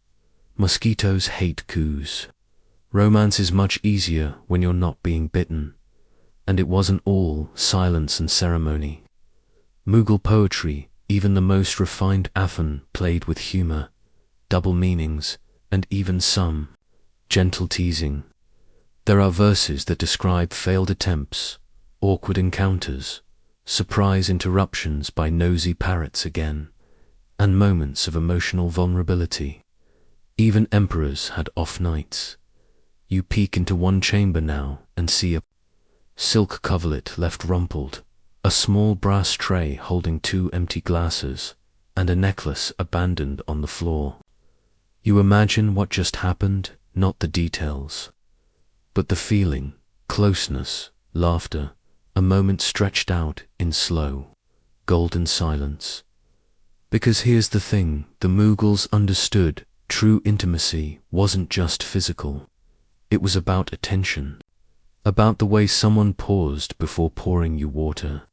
Mosquitoes hate coos. Romance is much easier when you're not being bitten. And it wasn't all silence and ceremony. Mughal poetry, even the most refined Afan, played with humor, double meanings, and even some gentle teasing. There are verses that describe failed attempts, awkward encounters, surprise interruptions by nosy parrots again, and moments of emotional vulnerability. Even emperors had off nights. You peek into one chamber now and see a silk coverlet left rumpled, a small brass tray holding 2 empty glasses, and a necklace abandoned on the floor. You imagine what just happened, not the details, but the feeling, closeness, laughter, a moment stretched out in slow, golden silence. Because here's the thing, the Mughals understood true intimacy wasn't just physical. It was about attention, about the way someone paused before pouring you water,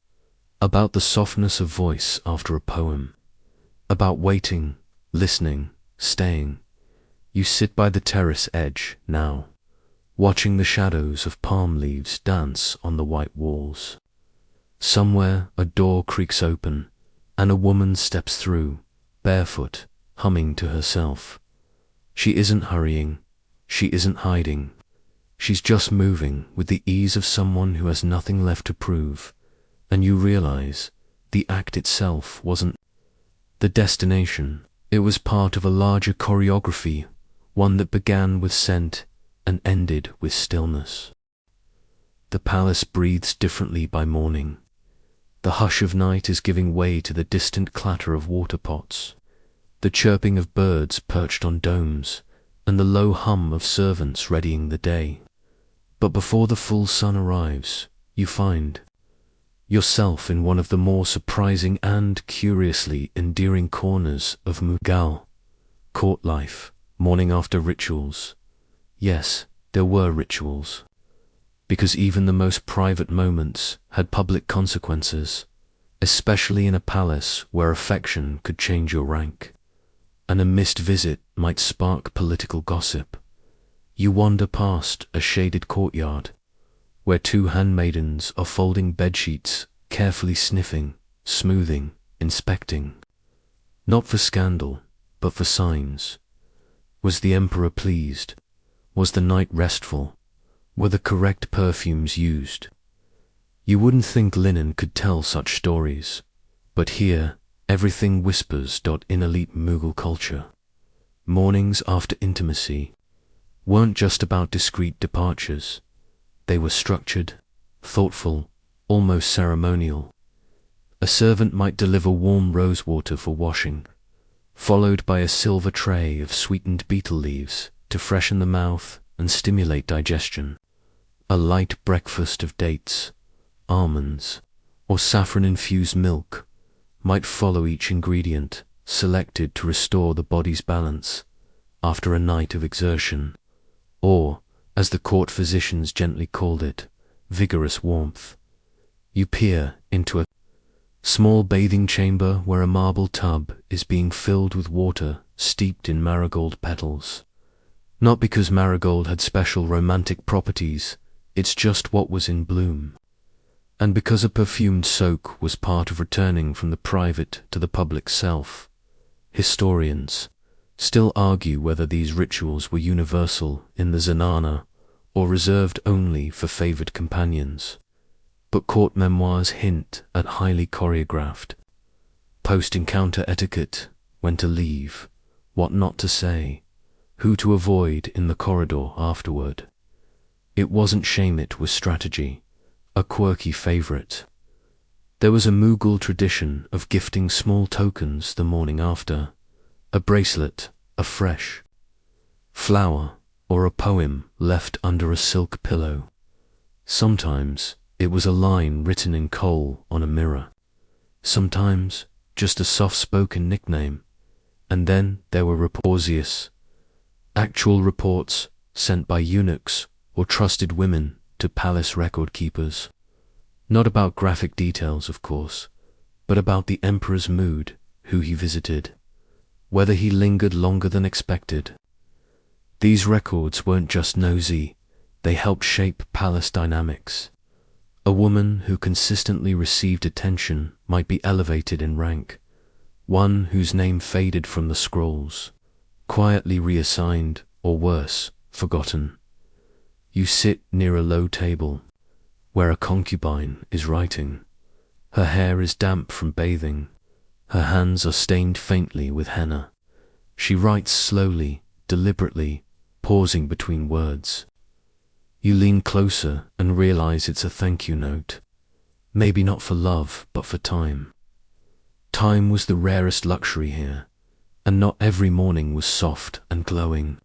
about the softness of voice after a poem, about waiting, listening, staying. You sit by the terrace edge now, watching the shadows of palm leaves dance on the white walls. Somewhere a door creaks open, and a woman steps through, barefoot, humming to herself. She isn't hurrying, she isn't hiding. She's just moving with the ease of someone who has nothing left to prove, and you realize the act itself wasn't the destination. It was part of a larger choreography, one that began with scent and ended with stillness. The palace breathes differently by morning. The hush of night is giving way to the distant clatter of water pots, the chirping of birds perched on domes, and the low hum of servants readying the day. But before the full sun arrives, you find yourself in one of the more surprising and curiously endearing corners of Mughal court life. Morning after rituals. Yes, there were rituals. Because even the most private moments had public consequences, especially in a palace where affection could change your rank, and a missed visit might spark political gossip. You wander past a shaded courtyard, where 2 handmaidens are folding bedsheets, carefully sniffing, smoothing, inspecting. Not for scandal, but for signs. Was the emperor pleased? Was the night restful? Were the correct perfumes used? You wouldn't think linen could tell such stories, but here everything whispers. In elite Mughal culture, mornings after intimacy weren't just about discreet departures. They were structured, thoughtful, almost ceremonial. A servant might deliver warm rosewater for washing, followed by a silver tray of sweetened betel leaves to freshen the mouth and stimulate digestion. A light breakfast of dates, almonds, or saffron-infused milk might follow each ingredient, selected to restore the body's balance after a night of exertion, or, as the court physicians gently called it, vigorous warmth. You peer into a Small bathing chamber where a marble tub is being filled with water steeped in marigold petals. Not because marigold had special romantic properties, it's just what was in bloom. And because a perfumed soak was part of returning from the private to the public self. Historians still argue whether these rituals were universal in the zenana or reserved only for favored companions. But court memoirs hint at highly choreographed post-encounter etiquette, when to leave, what not to say, who to avoid in the corridor afterward. It wasn't shame, it was strategy, a quirky favorite. There was a Mughal tradition of gifting small tokens the morning after, a bracelet, a fresh flower, or a poem left under a silk pillow. Sometimes it was a line written in coal on a mirror. Sometimes just a soft-spoken nickname. And then there were reports, actual reports sent by eunuchs or trusted women to palace record keepers. Not about graphic details, of course, but about the emperor's mood, who he visited, whether he lingered longer than expected. These records weren't just nosy, they helped shape palace dynamics. A woman who consistently received attention might be elevated in rank, one whose name faded from the scrolls, quietly reassigned, or worse, forgotten. You sit near a low table, where a concubine is writing. Her hair is damp from bathing. Her hands are stained faintly with henna. She writes slowly, deliberately, pausing between words. You lean closer and realize it's a thank you note. Maybe not for love, but for time. Time was the rarest luxury here, and not every morning was soft and glowing.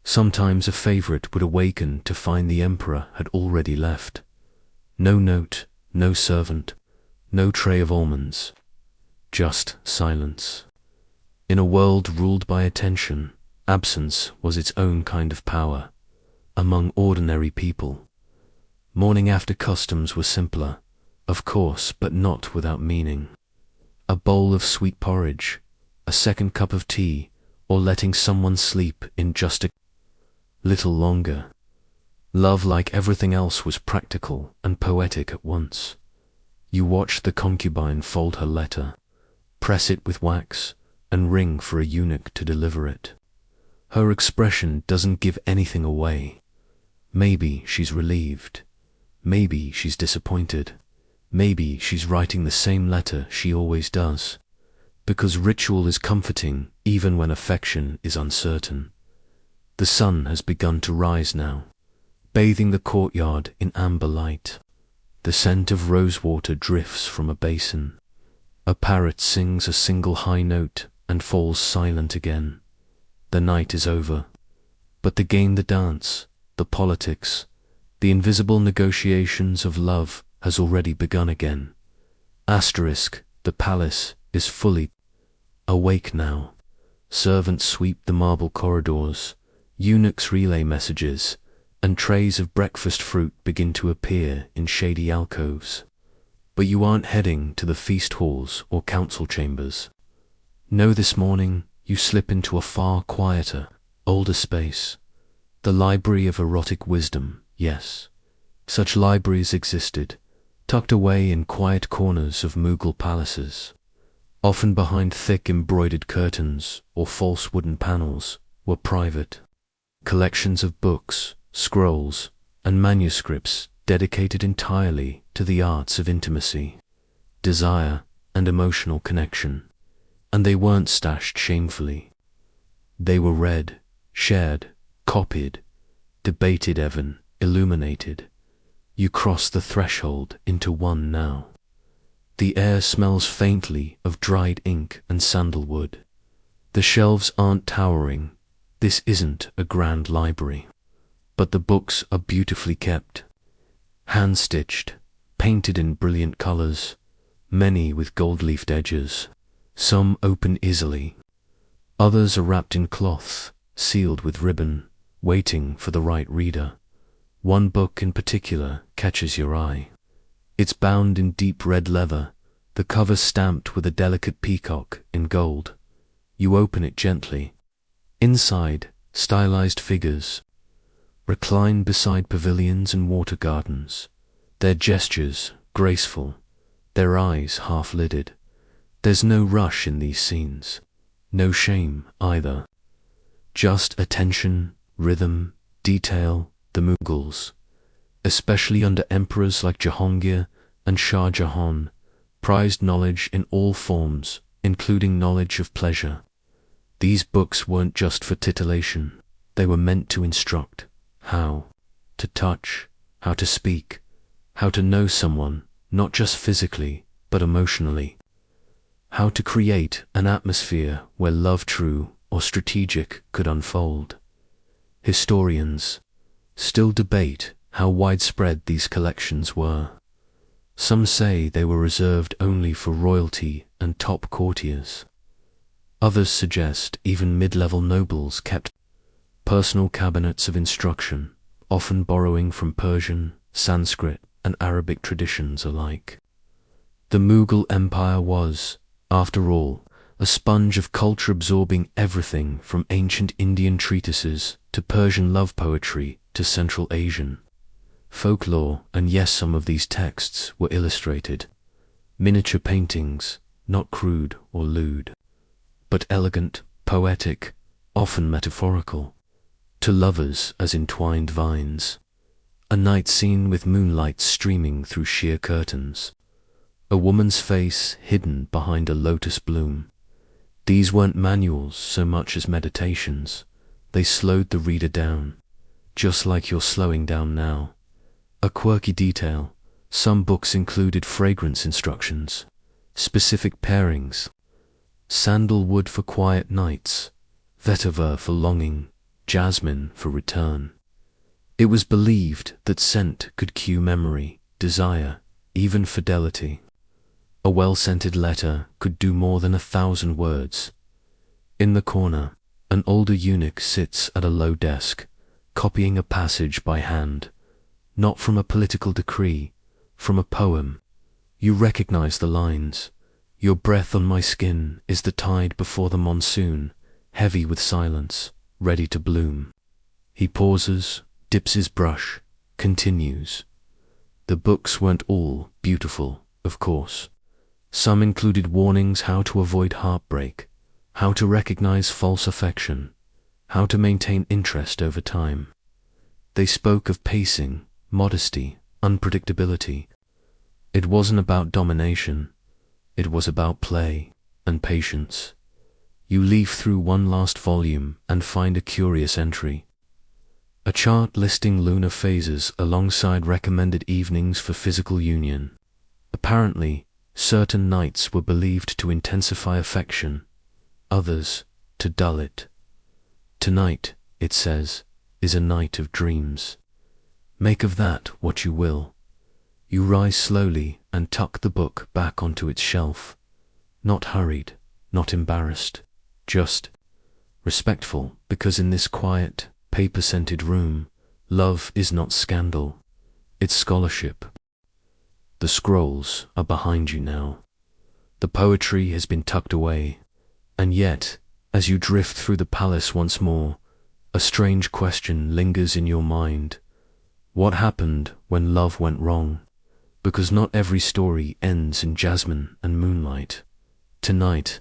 Sometimes a favorite would awaken to find the emperor had already left. No note, no servant, no tray of almonds. Just silence. In a world ruled by attention, absence was its own kind of power. Among ordinary people, morning after customs were simpler, of course, but not without meaning. A bowl of sweet porridge, a second cup of tea, or letting someone sleep in just a little longer. Love, like everything else, was practical and poetic at once. You watched the concubine fold her letter, press it with wax, and ring for a eunuch to deliver it. Her expression doesn't give anything away. Maybe she's relieved. Maybe she's disappointed. Maybe she's writing the same letter she always does. Because ritual is comforting even when affection is uncertain. The sun has begun to rise now, bathing the courtyard in amber light. The scent of rosewater drifts from a basin. A parrot sings a single high note and falls silent again. The night is over. But the game, the dance, the politics, the invisible negotiations of love has already begun again. Asterisk, the palace is fully awake now. Servants sweep the marble corridors, eunuchs relay messages, and trays of breakfast fruit begin to appear in shady alcoves. But you aren't heading to the feast halls or council chambers. No, this morning you slip into a far quieter, older space. The library of erotic wisdom, yes. Such libraries existed, tucked away in quiet corners of Mughal palaces. Often behind thick embroidered curtains or false wooden panels were private collections of books, scrolls, and manuscripts dedicated entirely to the arts of intimacy, desire, and emotional connection. And they weren't stashed shamefully. They were read, shared, copied, debated, even illuminated. You cross the threshold into one now. The air smells faintly of dried ink and sandalwood. The shelves aren't towering. This isn't a grand library. But the books are beautifully kept, hand-stitched, painted in brilliant colors, many with gold-leafed edges. Some open easily. Others are wrapped in cloth, sealed with ribbon, waiting for the right reader. One book in particular catches your eye. It's bound in deep red leather, the cover stamped with a delicate peacock in gold. You open it gently. Inside, stylized figures recline beside pavilions and water gardens, their gestures graceful, their eyes half-lidded. There's no rush in these scenes, no shame either. Just attention, rhythm, detail. The Mughals, especially under emperors like Jahangir and Shah Jahan, prized knowledge in all forms, including knowledge of pleasure. These books weren't just for titillation, they were meant to instruct how to touch, how to speak, how to know someone, not just physically, but emotionally. How to create an atmosphere where love, true or strategic, could unfold. Historians still debate how widespread these collections were. Some say they were reserved only for royalty and top courtiers. Others suggest even mid-level nobles kept personal cabinets of instruction, often borrowing from Persian, Sanskrit, and Arabic traditions alike. The Mughal Empire was, after all, a sponge of culture absorbing everything from ancient Indian treatises to Persian love poetry to Central Asian folklore, and yes, some of these texts were illustrated. Miniature paintings, not crude or lewd, but elegant, poetic, often metaphorical, to lovers as entwined vines. A night scene with moonlight streaming through sheer curtains. A woman's face hidden behind a lotus bloom. These weren't manuals so much as meditations. They slowed the reader down, just like you're slowing down now. A quirky detail, some books included fragrance instructions, specific pairings, sandalwood for quiet nights, vetiver for longing, jasmine for return. It was believed that scent could cue memory, desire, even fidelity. A well-scented letter could do more than 1,000 words. In the corner, an older eunuch sits at a low desk, copying a passage by hand, not from a political decree, from a poem. You recognize the lines. Your breath on my skin is the tide before the monsoon, heavy with silence, ready to bloom. He pauses, dips his brush, continues. The books weren't all beautiful, of course. Some included warnings how to avoid heartbreak, how to recognize false affection, how to maintain interest over time. They spoke of pacing, modesty, unpredictability. It wasn't about domination. It was about play and patience. You leaf through one last volume and find a curious entry. A chart listing lunar phases alongside recommended evenings for physical union. Apparently, certain nights were believed to intensify affection, others to dull it. Tonight, it says, is a night of dreams. Make of that what you will. You rise slowly and tuck the book back onto its shelf. Not hurried, not embarrassed, just respectful, because in this quiet, paper-scented room, love is not scandal, it's scholarship. The scrolls are behind you now. The poetry has been tucked away, and yet, as you drift through the palace once more, a strange question lingers in your mind. What happened when love went wrong? Because not every story ends in jasmine and moonlight. Tonight,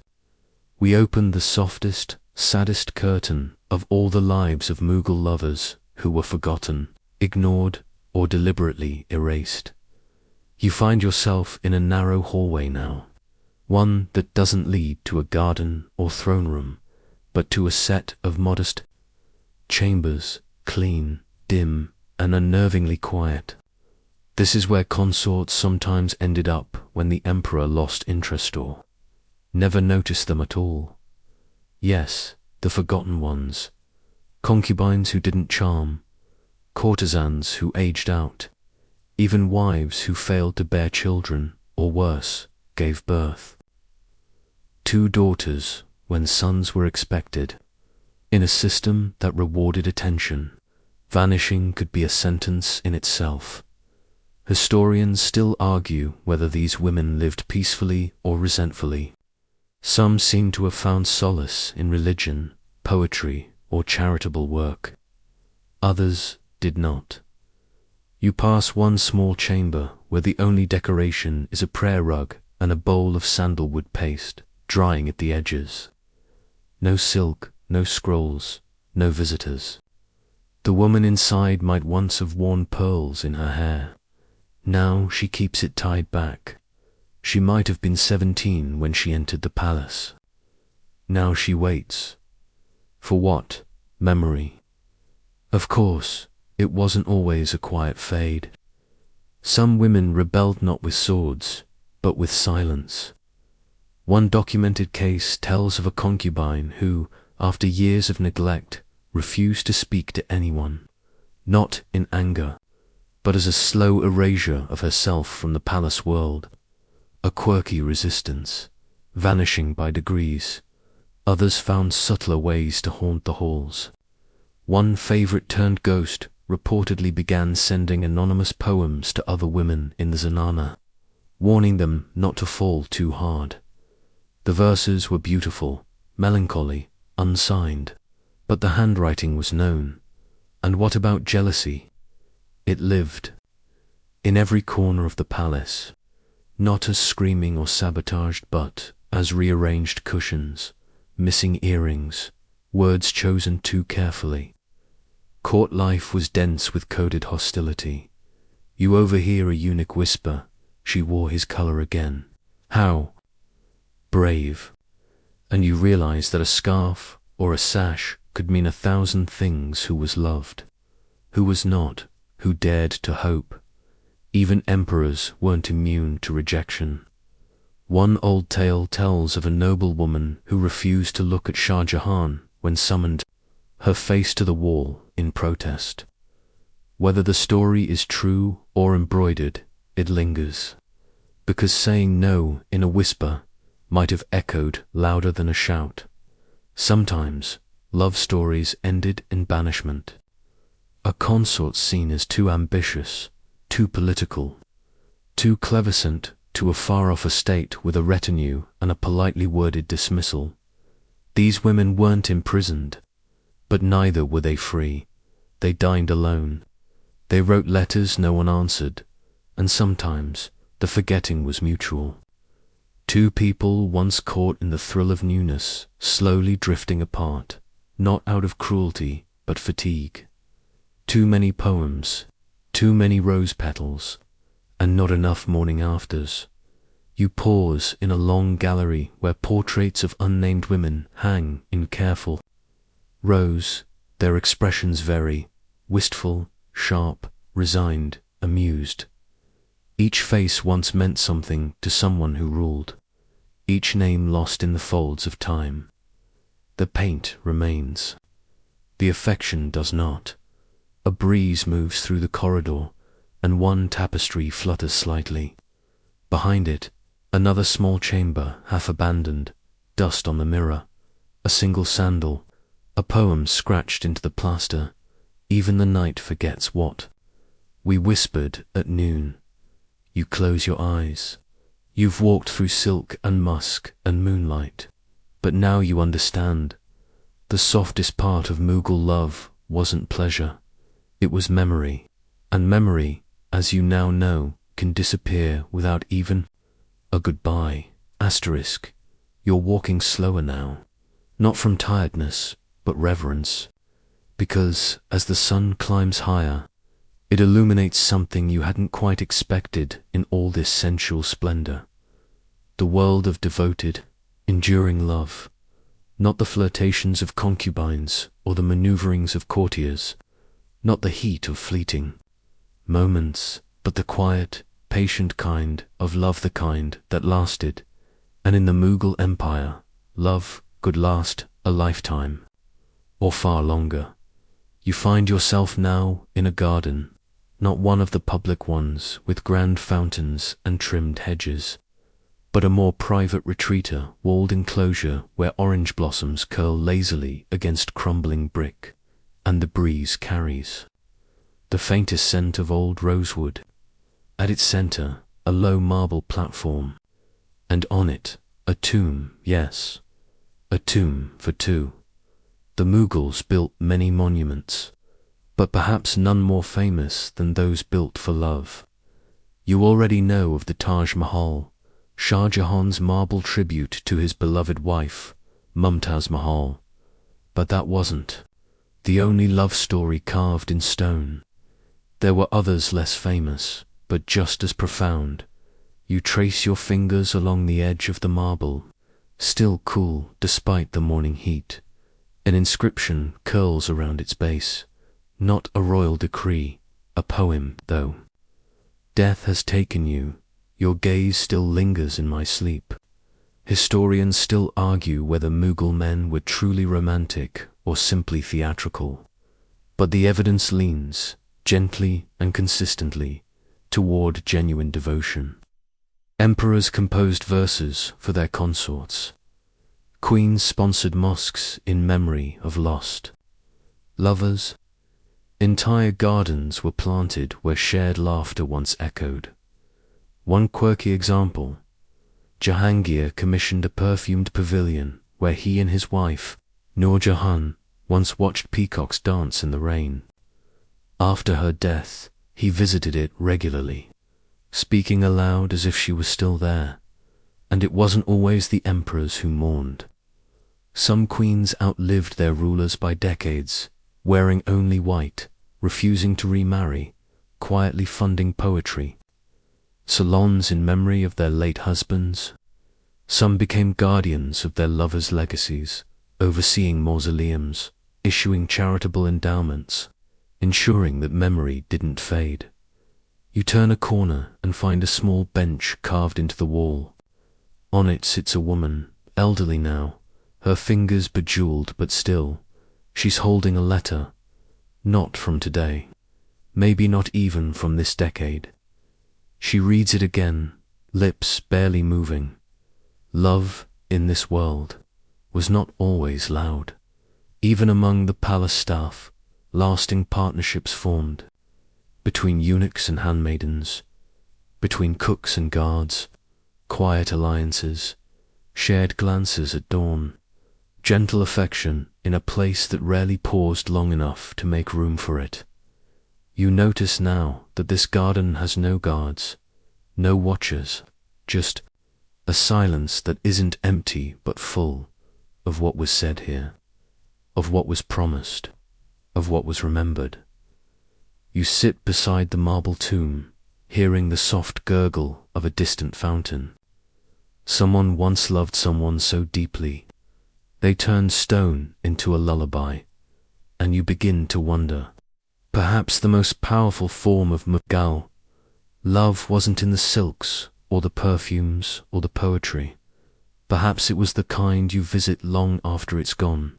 we open the softest, saddest curtain of all the lives of Mughal lovers who were forgotten, ignored, or deliberately erased. You find yourself in a narrow hallway now, one that doesn't lead to a garden or throne room, but to a set of modest chambers, clean, dim, and unnervingly quiet. This is where consorts sometimes ended up when the emperor lost interest or never noticed them at all. Yes, the forgotten ones, concubines who didn't charm, courtesans who aged out, even wives who failed to bear children, or worse, gave birth. 2 daughters when sons were expected. In a system that rewarded attention, vanishing could be a sentence in itself. Historians still argue whether these women lived peacefully or resentfully. Some seem to have found solace in religion, poetry, or charitable work. Others did not. You pass one small chamber where the only decoration is a prayer rug and a bowl of sandalwood paste, drying at the edges. No silk, no scrolls, no visitors. The woman inside might once have worn pearls in her hair. Now she keeps it tied back. She might have been 17 when she entered the palace. Now she waits. For what? Memory. Of course, it wasn't always a quiet fade. Some women rebelled not with swords, but with silence. One documented case tells of a concubine who, after years of neglect, refused to speak to anyone, not in anger, but as a slow erasure of herself from the palace world. A quirky resistance, vanishing by degrees. Others found subtler ways to haunt the halls. One favorite turned ghost reportedly began sending anonymous poems to other women in the zenana, warning them not to fall too hard. The verses were beautiful, melancholy, unsigned, but the handwriting was known. And what about jealousy? It lived in every corner of the palace, not as screaming or sabotaged, but as rearranged cushions, missing earrings, words chosen too carefully. Court life was dense with coded hostility. You overhear a eunuch whisper, "She wore his color again." How brave! And you realize that a scarf or a sash could mean 1,000 things. Who was loved? Who was not? Who dared to hope? Even emperors weren't immune to rejection. One old tale tells of a noble woman who refused to look at Shah Jahan when summoned, her face to the wall in protest. Whether the story is true or embroidered, it lingers, because saying no in a whisper might have echoed louder than a shout. Sometimes love stories ended in banishment. A consort seen as too ambitious, too political, too cleversant to a far-off estate with a retinue and a politely worded dismissal. These women weren't imprisoned, but neither were they free. They dined alone. They wrote letters no one answered, and sometimes the forgetting was mutual. Two people once caught in the thrill of newness, slowly drifting apart, not out of cruelty, but fatigue. Too many poems, too many rose petals, and not enough morning afters. You pause in a long gallery where portraits of unnamed women hang in careful rows. Their expressions vary, wistful, sharp, resigned, amused. Each face once meant something to someone who ruled, each name lost in the folds of time. The paint remains. The affection does not. A breeze moves through the corridor, and one tapestry flutters slightly. Behind it, another small chamber, half abandoned, dust on the mirror, a single sandal, a poem scratched into the plaster. Even the night forgets what we whispered at noon. You close your eyes. You've walked through silk and musk and moonlight, but now you understand. The softest part of Mughal love wasn't pleasure. It was memory, and memory, as you now know, can disappear without even a goodbye. Asterisk. You're walking slower now, not from tiredness, but reverence, because as the sun climbs higher, it illuminates something you hadn't quite expected in all this sensual splendor. The world of devoted, enduring love, not the flirtations of concubines or the maneuverings of courtiers, not the heat of fleeting moments, but the quiet, patient kind of love, the kind that lasted. And in the Mughal Empire, love could last a lifetime, or far longer. You find yourself now in a garden, not one of the public ones with grand fountains and trimmed hedges, but a more private retreater, walled enclosure where orange blossoms curl lazily against crumbling brick, and the breeze carries the faintest scent of old rosewood. At its center, a low marble platform, and on it, a tomb, yes, a tomb for two. The Mughals built many monuments, but perhaps none more famous than those built for love. You already know of the Taj Mahal, Shah Jahan's marble tribute to his beloved wife, Mumtaz Mahal. But that wasn't the only love story carved in stone. There were others less famous, but just as profound. You trace your fingers along the edge of the marble, still cool despite the morning heat. An inscription curls around its base, not a royal decree, a poem, though. Death has taken you, your gaze still lingers in my sleep. Historians still argue whether Mughal men were truly romantic or simply theatrical, but the evidence leans, gently and consistently, toward genuine devotion. Emperors composed verses for their consorts. Queens sponsored mosques in memory of lost lovers. Entire gardens were planted where shared laughter once echoed. One quirky example: Jahangir commissioned a perfumed pavilion where he and his wife, Noor Jahan, once watched peacocks dance in the rain. After her death, he visited it regularly, speaking aloud as if she was still there. And it wasn't always the emperors who mourned. Some queens outlived their rulers by decades, wearing only white, refusing to remarry, quietly funding poetry. Salons in memory of their late husbands. Some became guardians of their lovers' legacies, overseeing mausoleums, issuing charitable endowments, ensuring that memory didn't fade. You turn a corner and find a small bench carved into the wall. On it sits a woman, elderly now, her fingers bejeweled but still. She's holding a letter, not from today, maybe not even from this decade. She reads it again, lips barely moving. Love, in this world, was not always loud. Even among the palace staff, lasting partnerships formed, between eunuchs and handmaidens, between cooks and guards, quiet alliances, shared glances at dawn, gentle affection in a place that rarely paused long enough to make room for it. You notice now that this garden has no guards, no watchers, just a silence that isn't empty but full of what was said here, of what was promised, of what was remembered. You sit beside the marble tomb, hearing the soft gurgle of a distant fountain. Someone once loved someone so deeply, they turned stone into a lullaby, and you begin to wonder. Perhaps the most powerful form of Mughal love wasn't in the silks, or the perfumes, or the poetry. Perhaps it was the kind you visit long after it's gone,